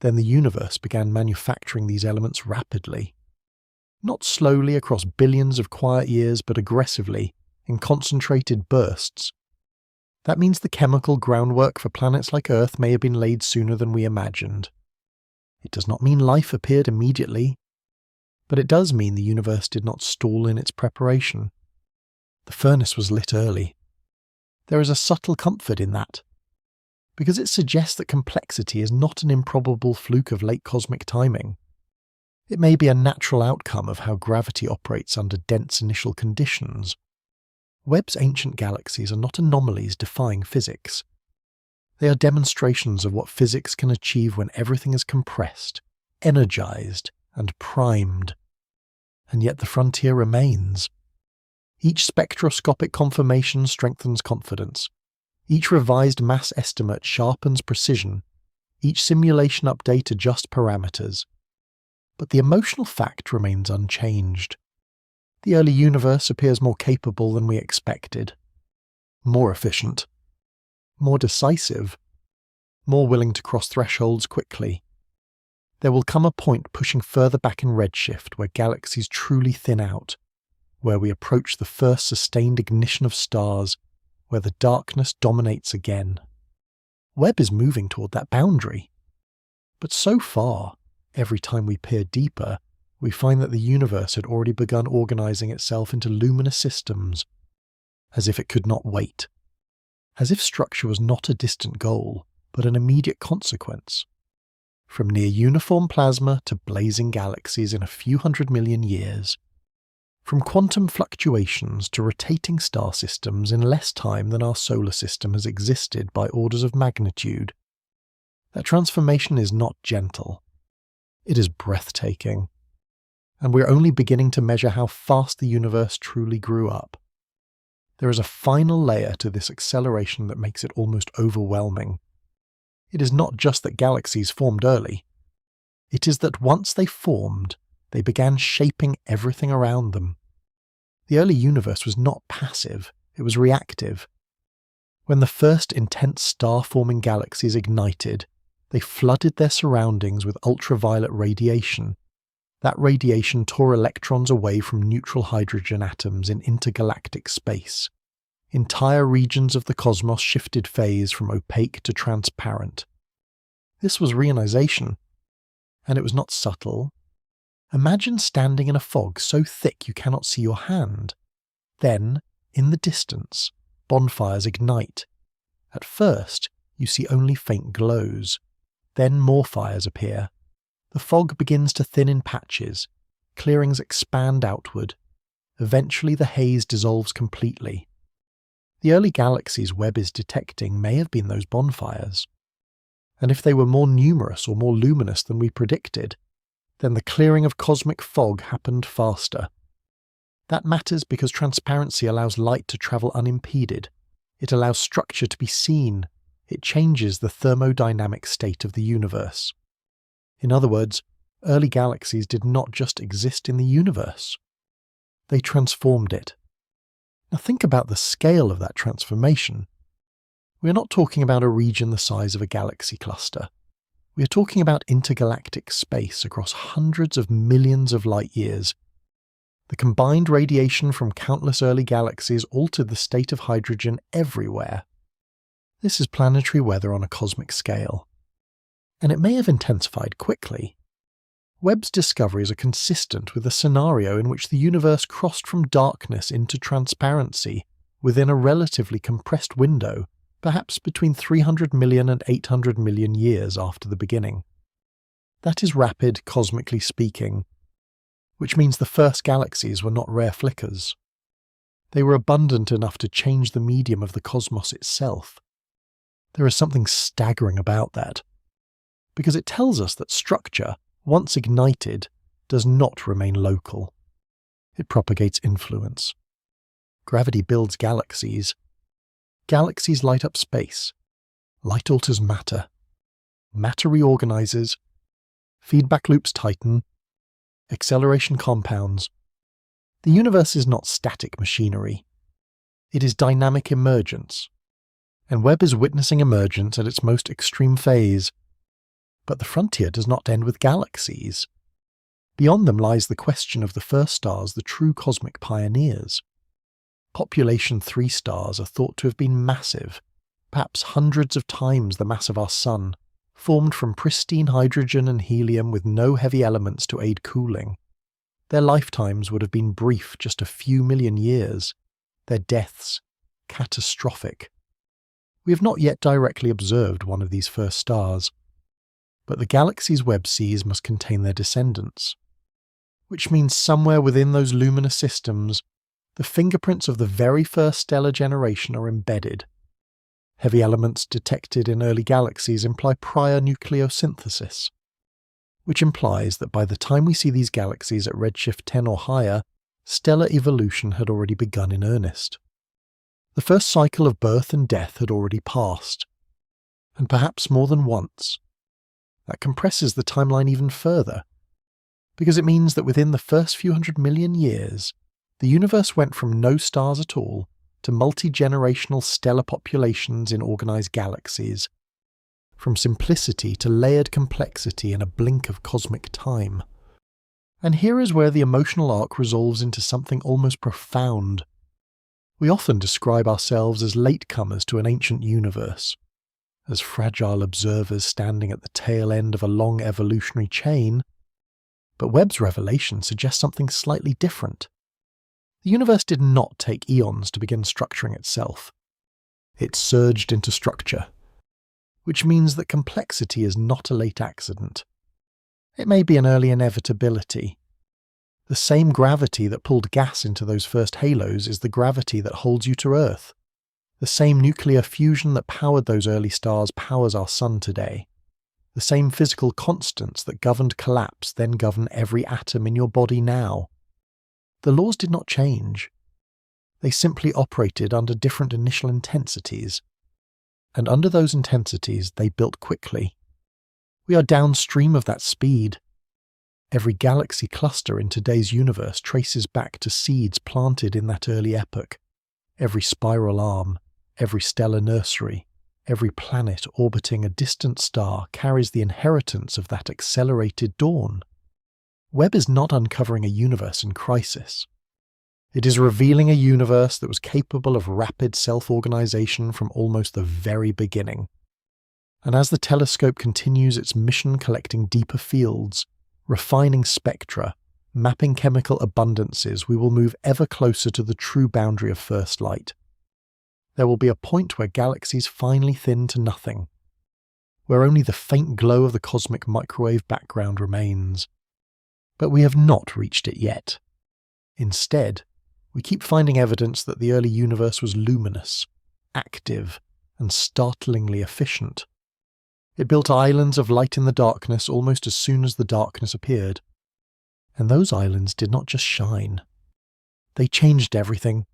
then the universe began manufacturing these elements rapidly. Not slowly across billions of quiet years, but aggressively, in concentrated bursts. That means the chemical groundwork for planets like Earth may have been laid sooner than we imagined. It does not mean life appeared immediately, but it does mean the universe did not stall in its preparation. The furnace was lit early. There is a subtle comfort in that, because it suggests that complexity is not an improbable fluke of late cosmic timing. It may be a natural outcome of how gravity operates under dense initial conditions. Webb's ancient galaxies are not anomalies defying physics. They are demonstrations of what physics can achieve when everything is compressed, energized, and primed. And yet the frontier remains. Each spectroscopic confirmation strengthens confidence. Each revised mass estimate sharpens precision. Each simulation update adjusts parameters. But the emotional fact remains unchanged. The early universe appears more capable than we expected. More efficient. More decisive. More willing to cross thresholds quickly. There will come a point pushing further back in redshift where galaxies truly thin out, where we approach the first sustained ignition of stars, where the darkness dominates again. Webb is moving toward that boundary. But so far, every time we peer deeper, we find that the universe had already begun organizing itself into luminous systems, as if it could not wait. As if structure was not a distant goal, but an immediate consequence. From near uniform plasma to blazing galaxies in a few 100 million years. From quantum fluctuations to rotating star systems in less time than our solar system has existed by orders of magnitude. That transformation is not gentle. It is breathtaking. And we're only beginning to measure how fast the universe truly grew up. There is a final layer to this acceleration that makes it almost overwhelming. It is not just that galaxies formed early. It is that once they formed, they began shaping everything around them. The early universe was not passive, it was reactive. When the first intense star-forming galaxies ignited, they flooded their surroundings with ultraviolet radiation. That radiation tore electrons away from neutral hydrogen atoms in intergalactic space. Entire regions of the cosmos shifted phase from opaque to transparent. This was reionization, and it was not subtle. Imagine standing in a fog so thick you cannot see your hand. Then, in the distance, bonfires ignite. At first, you see only faint glows. Then more fires appear. The fog begins to thin in patches. Clearings expand outward. Eventually the haze dissolves completely. The early galaxies Webb is detecting may have been those bonfires. And if they were more numerous or more luminous than we predicted, then the clearing of cosmic fog happened faster. That matters because transparency allows light to travel unimpeded. It allows structure to be seen. It changes the thermodynamic state of the universe. In other words, early galaxies did not just exist in the universe. They transformed it. Now think about the scale of that transformation. We are not talking about a region the size of a galaxy cluster. We are talking about intergalactic space across hundreds of millions of light years. The combined radiation from countless early galaxies altered the state of hydrogen everywhere. This is planetary weather on a cosmic scale. And it may have intensified quickly. Webb's discoveries are consistent with a scenario in which the universe crossed from darkness into transparency within a relatively compressed window, perhaps between 300 million and 800 million years after the beginning. That is rapid, cosmically speaking, which means the first galaxies were not rare flickers. They were abundant enough to change the medium of the cosmos itself. There is something staggering about that, because it tells us that structure, once ignited, does not remain local. It propagates influence. Gravity builds galaxies. Galaxies light up space. Light alters matter. Matter reorganizes. Feedback loops tighten. Acceleration compounds. The universe is not static machinery. It is dynamic emergence. And Webb is witnessing emergence at its most extreme phase. But the frontier does not end with galaxies. Beyond them lies the question of the first stars, the true cosmic pioneers. Population 3 stars are thought to have been massive, perhaps hundreds of times the mass of our Sun, formed from pristine hydrogen and helium with no heavy elements to aid cooling. Their lifetimes would have been brief, just a few million years. Their deaths, catastrophic. We have not yet directly observed one of these first stars, but the galaxies Webb sees must contain their descendants, which means somewhere within those luminous systems, the fingerprints of the very first stellar generation are embedded. Heavy elements detected in early galaxies imply prior nucleosynthesis, which implies that by the time we see these galaxies at redshift 10 or higher, stellar evolution had already begun in earnest. The first cycle of birth and death had already passed, and perhaps more than once. That compresses the timeline even further, because it means that within the first few 100 million years, the universe went from no stars at all to multi-generational stellar populations in organized galaxies, from simplicity to layered complexity in a blink of cosmic time. And here is where the emotional arc resolves into something almost profound. We often describe ourselves as latecomers to an ancient universe, as fragile observers standing at the tail end of a long evolutionary chain, but Webb's revelation suggests something slightly different. The universe did not take eons to begin structuring itself. It surged into structure, which means that complexity is not a late accident. It may be an early inevitability. The same gravity that pulled gas into those first halos is the gravity that holds you to Earth. The same nuclear fusion that powered those early stars powers our Sun today. The same physical constants that governed collapse then govern every atom in your body now. The laws did not change. They simply operated under different initial intensities. And under those intensities, they built quickly. We are downstream of that speed. Every galaxy cluster in today's universe traces back to seeds planted in that early epoch. Every spiral arm, every stellar nursery, every planet orbiting a distant star carries the inheritance of that accelerated dawn. Webb is not uncovering a universe in crisis. It is revealing a universe that was capable of rapid self-organization from almost the very beginning. And as the telescope continues its mission collecting deeper fields, refining spectra, mapping chemical abundances, we will move ever closer to the true boundary of first light. There will be a point where galaxies finally thin to nothing, where only the faint glow of the cosmic microwave background remains. But we have not reached it yet. Instead, we keep finding evidence that the early universe was luminous, active, and startlingly efficient. It built islands of light in the darkness almost as soon as the darkness appeared. And those islands did not just shine. They changed everything.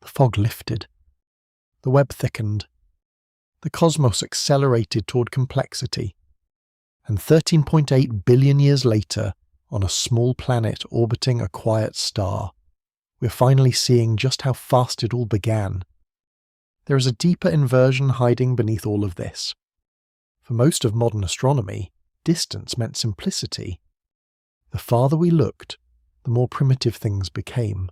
The fog lifted. The web thickened. The cosmos accelerated toward complexity. And 13.8 billion years later, on a small planet orbiting a quiet star, we're finally seeing just how fast it all began. There is a deeper inversion hiding beneath all of this. For most of modern astronomy, distance meant simplicity. The farther we looked, the more primitive things became.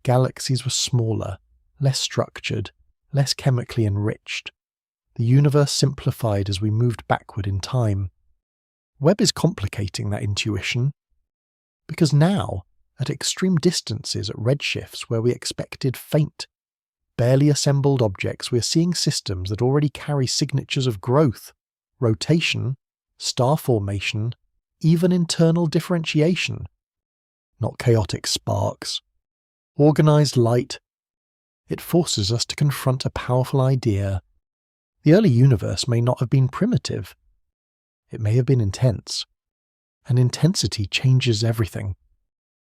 Galaxies were smaller, less structured, less chemically enriched. The universe simplified as we moved backward in time. Webb is complicating that intuition, because now, at extreme distances at redshifts where we expected faint, barely assembled objects, we're seeing systems that already carry signatures of growth, rotation, star formation, even internal differentiation. Not chaotic sparks. Organized light. It forces us to confront a powerful idea. The early universe may not have been primitive. It may have been intense. And intensity changes everything.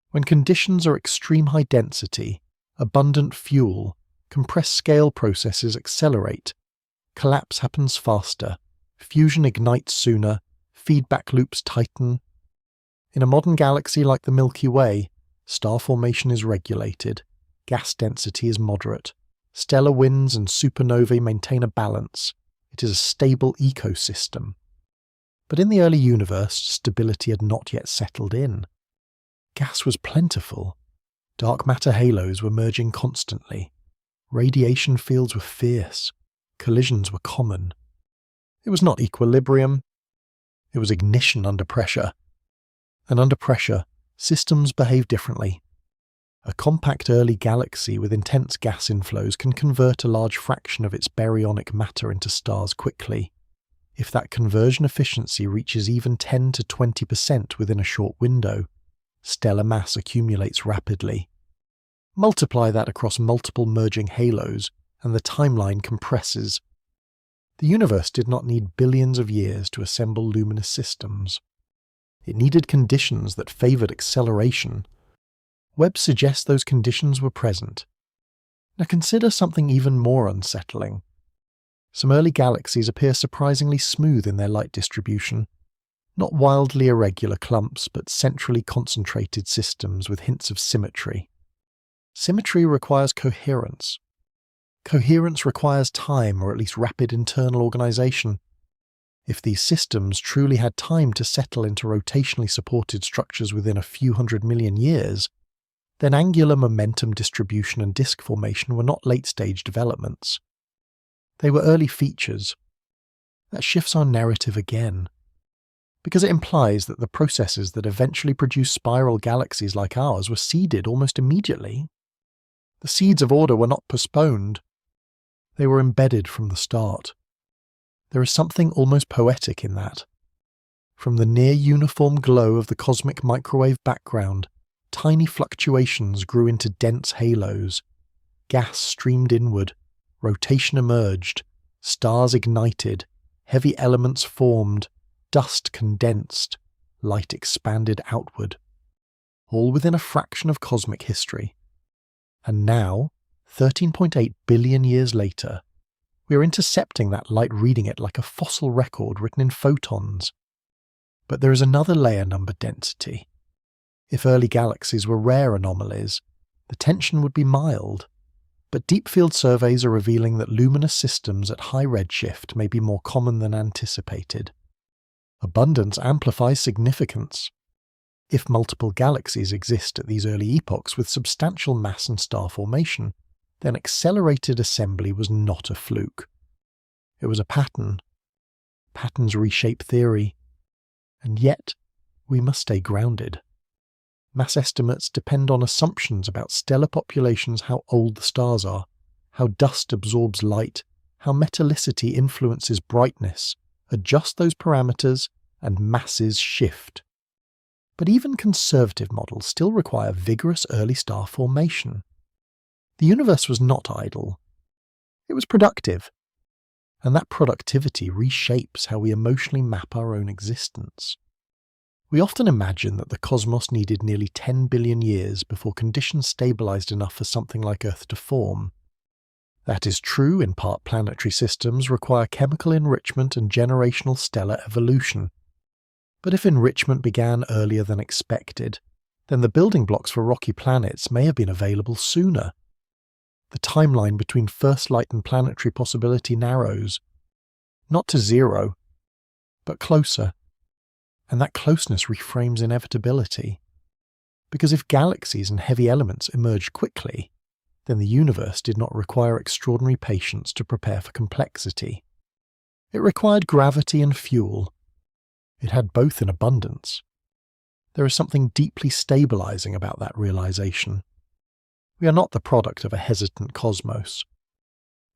When conditions are extreme high density, abundant fuel, compressed scale processes accelerate, collapse happens faster, fusion ignites sooner, feedback loops tighten. In a modern galaxy like the Milky Way, star formation is regulated, gas density is moderate, stellar winds and supernovae maintain a balance. It is a stable ecosystem. But in the early universe, stability had not yet settled in. Gas was plentiful. Dark matter halos were merging constantly. Radiation fields were fierce. Collisions were common. It was not equilibrium. It was ignition under pressure. And under pressure, systems behave differently. A compact early galaxy with intense gas inflows can convert a large fraction of its baryonic matter into stars quickly. If that conversion efficiency reaches even 10 to 20% within a short window, stellar mass accumulates rapidly. Multiply that across multiple merging halos, and the timeline compresses. The universe did not need billions of years to assemble luminous systems. It needed conditions that favored acceleration. Webb suggests those conditions were present. Now consider something even more unsettling. Some early galaxies appear surprisingly smooth in their light distribution. Not wildly irregular clumps, but centrally concentrated systems with hints of symmetry. Symmetry requires coherence. Coherence requires time, or at least rapid internal organization. If these systems truly had time to settle into rotationally supported structures within a few 100 million years, then angular momentum distribution and disk formation were not late-stage developments. They were early features. That shifts our narrative again, because it implies that the processes that eventually produce spiral galaxies like ours were seeded almost immediately. The seeds of order were not postponed. They were embedded from the start. There is something almost poetic in that. From the near-uniform glow of the cosmic microwave background, tiny fluctuations grew into dense halos. Gas streamed inward. Rotation emerged, stars ignited, heavy elements formed, dust condensed, light expanded outward. All within a fraction of cosmic history. And now, 13.8 billion years later, we are intercepting that light, reading it like a fossil record written in photons. But there is another layer number density. If early galaxies were rare anomalies, the tension would be mild. But deep field surveys are revealing that luminous systems at high redshift may be more common than anticipated. Abundance amplifies significance. If multiple galaxies exist at these early epochs with substantial mass and star formation, then accelerated assembly was not a fluke. It was a pattern. Patterns reshape theory. And yet, we must stay grounded. Mass estimates depend on assumptions about stellar populations, how old the stars are, how dust absorbs light, how metallicity influences brightness. Adjust those parameters, and masses shift. But even conservative models still require vigorous early star formation. The universe was not idle. It was productive. And that productivity reshapes how we emotionally map our own existence. We often imagine that the cosmos needed nearly 10 billion years before conditions stabilized enough for something like Earth to form. That is true in part. Planetary systems require chemical enrichment and generational stellar evolution. But if enrichment began earlier than expected, then the building blocks for rocky planets may have been available sooner. The timeline between first light and planetary possibility narrows, not to zero, but closer. And that closeness reframes inevitability. Because if galaxies and heavy elements emerged quickly, then the universe did not require extraordinary patience to prepare for complexity. It required gravity and fuel. It had both in abundance. There is something deeply stabilizing about that realization. We are not the product of a hesitant cosmos.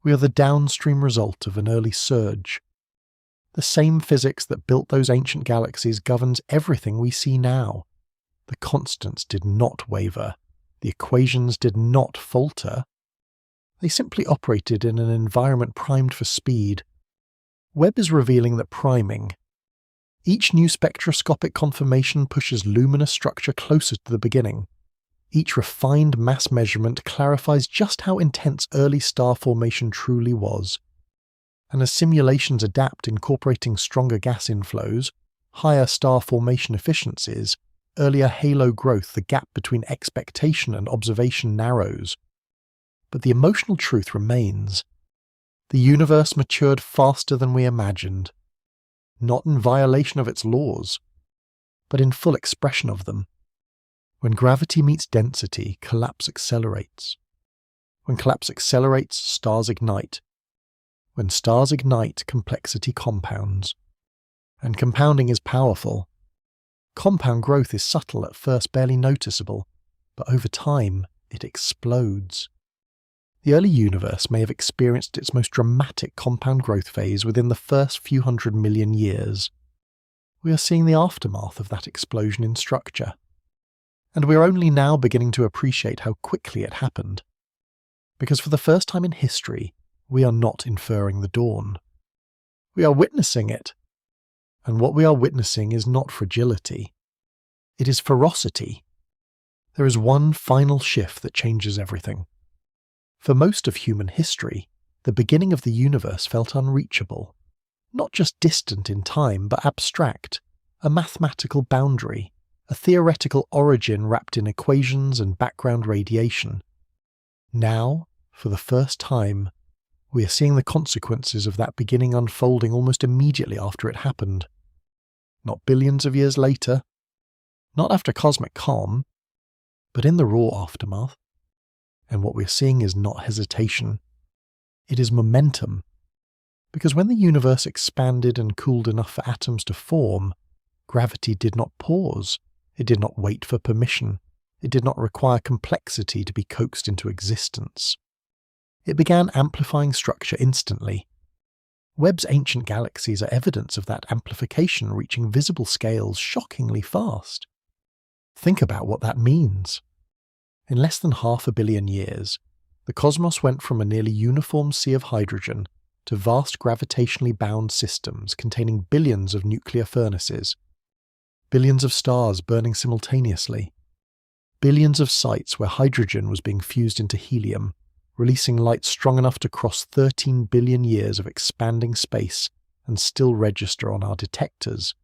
We are the downstream result of an early surge. The same physics that built those ancient galaxies governs everything we see now. The constants did not waver. The equations did not falter. They simply operated in an environment primed for speed. Webb is revealing that priming. Each new spectroscopic confirmation pushes luminous structure closer to the beginning. Each refined mass measurement clarifies just how intense early star formation truly was. And as simulations adapt, incorporating stronger gas inflows, higher star formation efficiencies, earlier halo growth, the gap between expectation and observation narrows. But the emotional truth remains. The universe matured faster than we imagined. Not in violation of its laws, but in full expression of them. When gravity meets density, collapse accelerates. When collapse accelerates, stars ignite. When stars ignite, complexity compounds. And compounding is powerful. Compound growth is subtle at first, barely noticeable, but over time, it explodes. The early universe may have experienced its most dramatic compound growth phase within the first few 100 million years. We are seeing the aftermath of that explosion in structure. And we are only now beginning to appreciate how quickly it happened. Because for the first time in history, we are not inferring the dawn. We are witnessing it. And what we are witnessing is not fragility. It is ferocity. There is one final shift that changes everything. For most of human history, the beginning of the universe felt unreachable. Not just distant in time, but abstract, a mathematical boundary, a theoretical origin wrapped in equations and background radiation. Now, for the first time, we are seeing the consequences of that beginning unfolding almost immediately after it happened. Not billions of years later, not after cosmic calm, but in the raw aftermath. And what we're seeing is not hesitation. It is momentum. Because when the universe expanded and cooled enough for atoms to form, gravity did not pause. It did not wait for permission. It did not require complexity to be coaxed into existence. It began amplifying structure instantly. Webb's ancient galaxies are evidence of that amplification reaching visible scales shockingly fast. Think about what that means. In less than 500 million years, the cosmos went from a nearly uniform sea of hydrogen to vast gravitationally bound systems containing billions of nuclear furnaces, billions of stars burning simultaneously, billions of sites where hydrogen was being fused into helium, releasing light strong enough to cross 13 billion years of expanding space and still register on our detectors.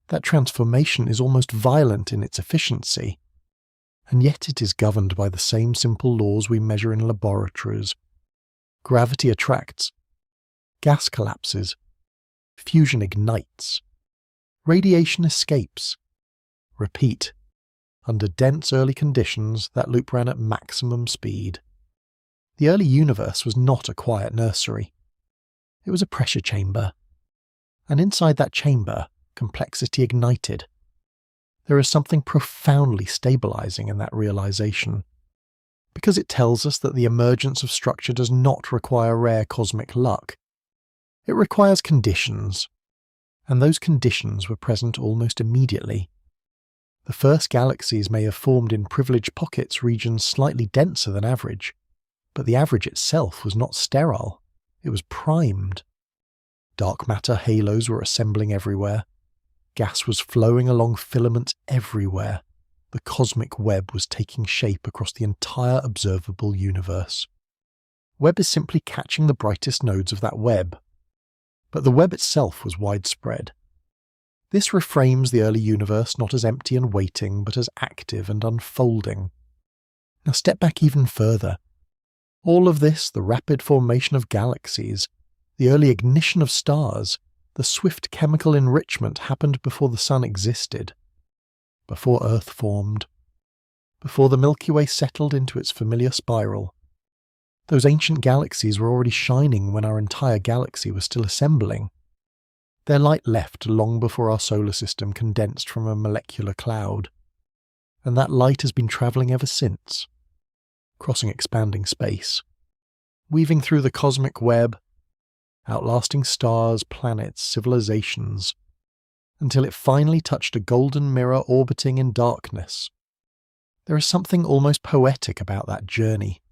That transformation is almost violent in its efficiency. And yet it is governed by the same simple laws we measure in laboratories. Gravity attracts. Gas collapses. Fusion ignites. Radiation escapes. Repeat. Under dense early conditions, that loop ran at maximum speed. The early universe was not a quiet nursery. It was a pressure chamber. And inside that chamber, complexity ignited. There is something profoundly stabilizing in that realization, because it tells us that the emergence of structure does not require rare cosmic luck. It requires conditions, and those conditions were present almost immediately. The first galaxies may have formed in privileged pockets regions slightly denser than average, but the average itself was not sterile, it was primed. Dark matter halos were assembling everywhere. Gas was flowing along filaments everywhere. The cosmic web was taking shape across the entire observable universe. Webb is simply catching the brightest nodes of that web. But the web itself was widespread. This reframes the early universe not as empty and waiting, but as active and unfolding. Now step back even further. All of this, the rapid formation of galaxies, the early ignition of stars, the swift chemical enrichment happened before the Sun existed, before Earth formed, before the Milky Way settled into its familiar spiral. Those ancient galaxies were already shining when our entire galaxy was still assembling. Their light left long before our solar system condensed from a molecular cloud, and that light has been travelling ever since, crossing expanding space, weaving through the cosmic web, outlasting stars, planets, civilizations, until it finally touched a golden mirror orbiting in darkness. There is something almost poetic about that journey.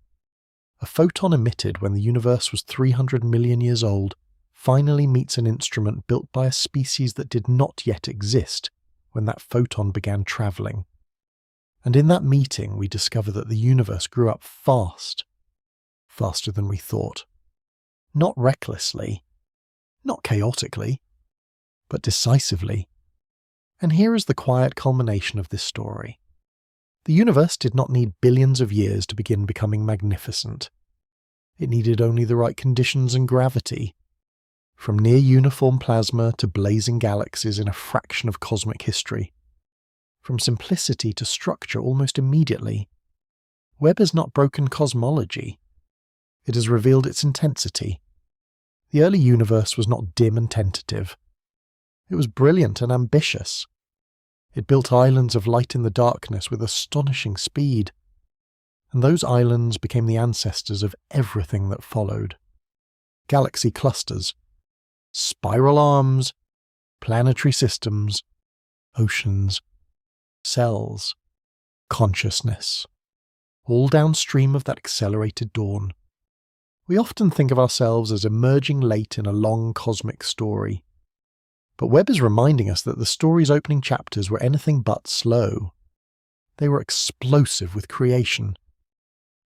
A photon emitted when the universe was 300 million years old finally meets an instrument built by a species that did not yet exist when that photon began travelling. And in that meeting we discover that the universe grew up fast, faster than we thought. Not recklessly, not chaotically, but decisively. And here is the quiet culmination of this story. The universe did not need billions of years to begin becoming magnificent. It needed only the right conditions and gravity. From near-uniform plasma to blazing galaxies in a fraction of cosmic history. From simplicity to structure almost immediately. Webb has not broken cosmology. It has revealed its intensity. The early universe was not dim and tentative. It was brilliant and ambitious. It built islands of light in the darkness with astonishing speed. And those islands became the ancestors of everything that followed. Galaxy clusters, spiral arms, planetary systems, oceans, cells, consciousness, all downstream of that accelerated dawn. We often think of ourselves as emerging late in a long cosmic story. But Webb is reminding us that the story's opening chapters were anything but slow. They were explosive with creation.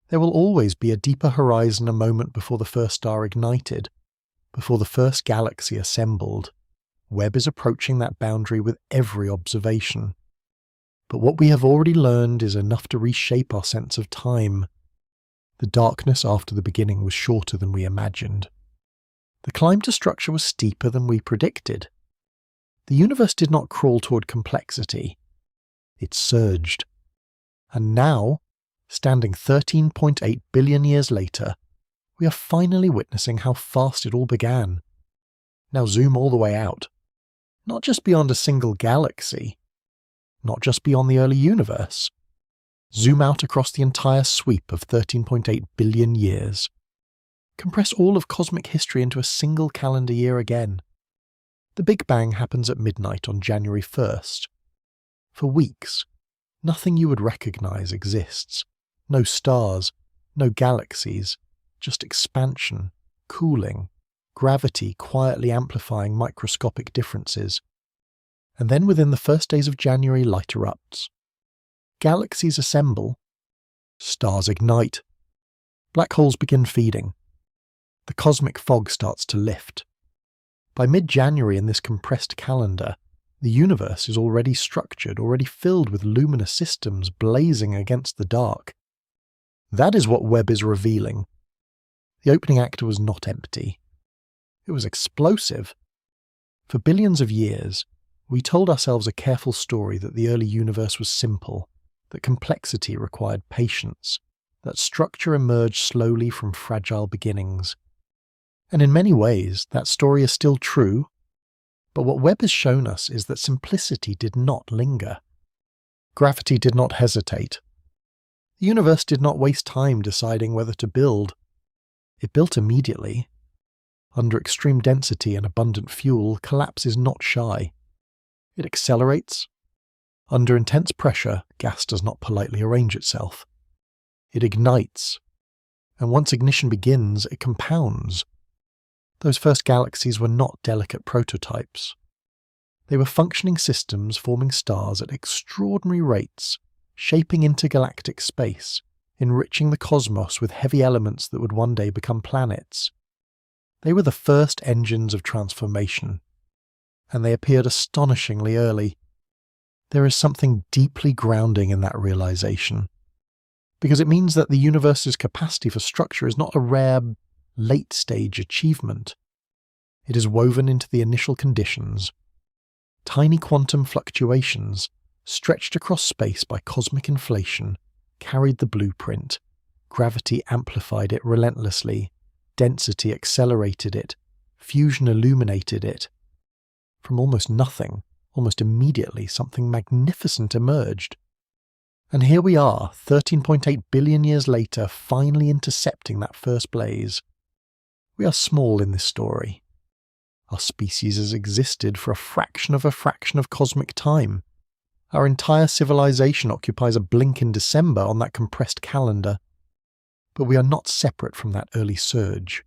There will always be a deeper horizon a moment before the first star ignited, before the first galaxy assembled. Webb is approaching that boundary with every observation. But what we have already learned is enough to reshape our sense of time. The darkness after the beginning was shorter than we imagined. The climb to structure was steeper than we predicted. The universe did not crawl toward complexity. It surged. And now, standing 13.8 billion years later, we are finally witnessing how fast it all began. Now zoom all the way out. Not just beyond a single galaxy. Not just beyond the early universe. Zoom out across the entire sweep of 13.8 billion years. Compress all of cosmic history into a single calendar year again. The Big Bang happens at midnight on January 1st. For weeks, nothing you would recognize exists. No stars, no galaxies, just expansion, cooling, gravity quietly amplifying microscopic differences. And then within the first days of January, light erupts. Galaxies assemble. Stars ignite. Black holes begin feeding. The cosmic fog starts to lift. By mid-January in this compressed calendar, the universe is already structured, already filled with luminous systems blazing against the dark. That is what Webb is revealing. The opening act was not empty. It was explosive. For billions of years, we told ourselves a careful story that the early universe was simple, that complexity required patience, that structure emerged slowly from fragile beginnings. And in many ways, that story is still true, but what Webb has shown us is that simplicity did not linger. Gravity did not hesitate. The universe did not waste time deciding whether to build. It built immediately. Under extreme density and abundant fuel, collapse is not shy. It accelerates. Under intense pressure, gas does not politely arrange itself. It ignites. And once ignition begins, it compounds. Those first galaxies were not delicate prototypes. They were functioning systems forming stars at extraordinary rates, shaping intergalactic space, enriching the cosmos with heavy elements that would one day become planets. They were the first engines of transformation. and they appeared astonishingly early. There is something deeply grounding in that realization, because it means that the universe's capacity for structure is not a rare, late-stage achievement. It is woven into the initial conditions. Tiny quantum fluctuations, stretched across space by cosmic inflation, carried the blueprint. Gravity amplified it relentlessly. Density accelerated it. Fusion illuminated it. From almost nothing, almost immediately, something magnificent emerged. And here we are, 13.8 billion years later, finally intercepting that first blaze. We are small in this story. Our species has existed for a fraction of cosmic time. Our entire civilization occupies a blink in December on that compressed calendar. But we are not separate from that early surge.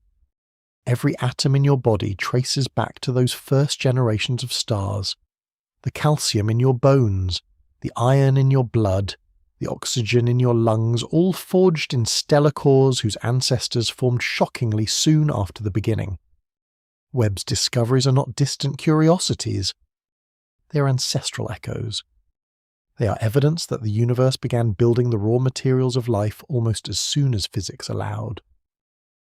Every atom in your body traces back to those first generations of stars. The calcium in your bones, the iron in your blood, the oxygen in your lungs, all forged in stellar cores whose ancestors formed shockingly soon after the beginning. Webb's discoveries are not distant curiosities. They are ancestral echoes. They are evidence that the universe began building the raw materials of life almost as soon as physics allowed.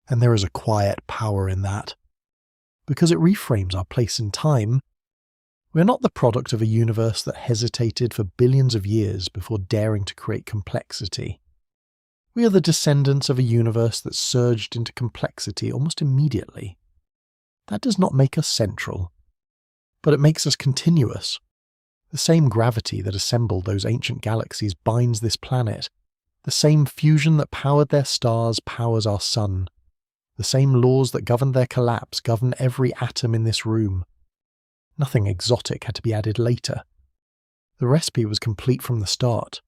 And there is a quiet power in that. Because it reframes our place in time. We are not the product of a universe that hesitated for billions of years before daring to create complexity. We are the descendants of a universe that surged into complexity almost immediately. That does not make us central, but it makes us continuous. The same gravity that assembled those ancient galaxies binds this planet. The same fusion that powered their stars powers our sun. The same laws that governed their collapse govern every atom in this room. Nothing exotic had to be added later. The recipe was complete from the start.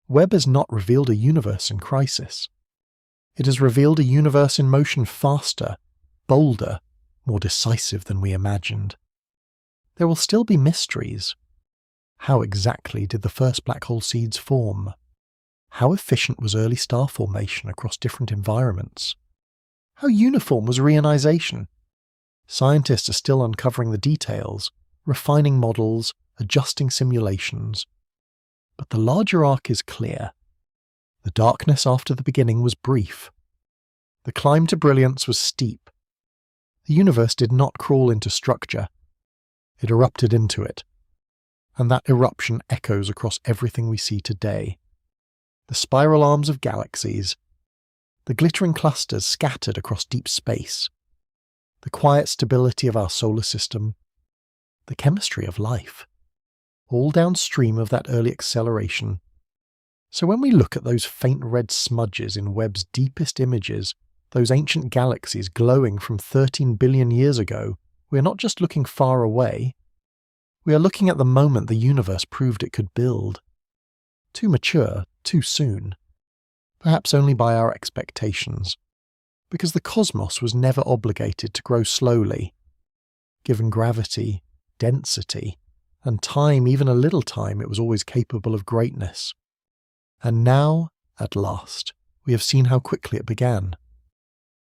Webb has not revealed a universe in crisis. It has revealed a universe in motion faster, bolder, more decisive than we imagined. There will still be mysteries. How exactly did the first black hole seeds form? How efficient was early star formation across different environments? How uniform was reionization? Scientists are still uncovering the details, refining models, adjusting simulations. But the larger arc is clear. The darkness after the beginning was brief. The climb to brilliance was steep. The universe did not crawl into structure. It erupted into it. And that eruption echoes across everything we see today. The spiral arms of galaxies, the glittering clusters scattered across deep space, the quiet stability of our solar system, the chemistry of life, all downstream of that early acceleration. So when we look at those faint red smudges in Webb's deepest images, those ancient galaxies glowing from 13 billion years ago, we are not just looking far away. We are looking at the moment the universe proved it could build. Too mature, too soon. Perhaps only by our expectations. Because the cosmos was never obligated to grow slowly. Given gravity, density, and time, even a little time, it was always capable of greatness. And now, at last, we have seen how quickly it began.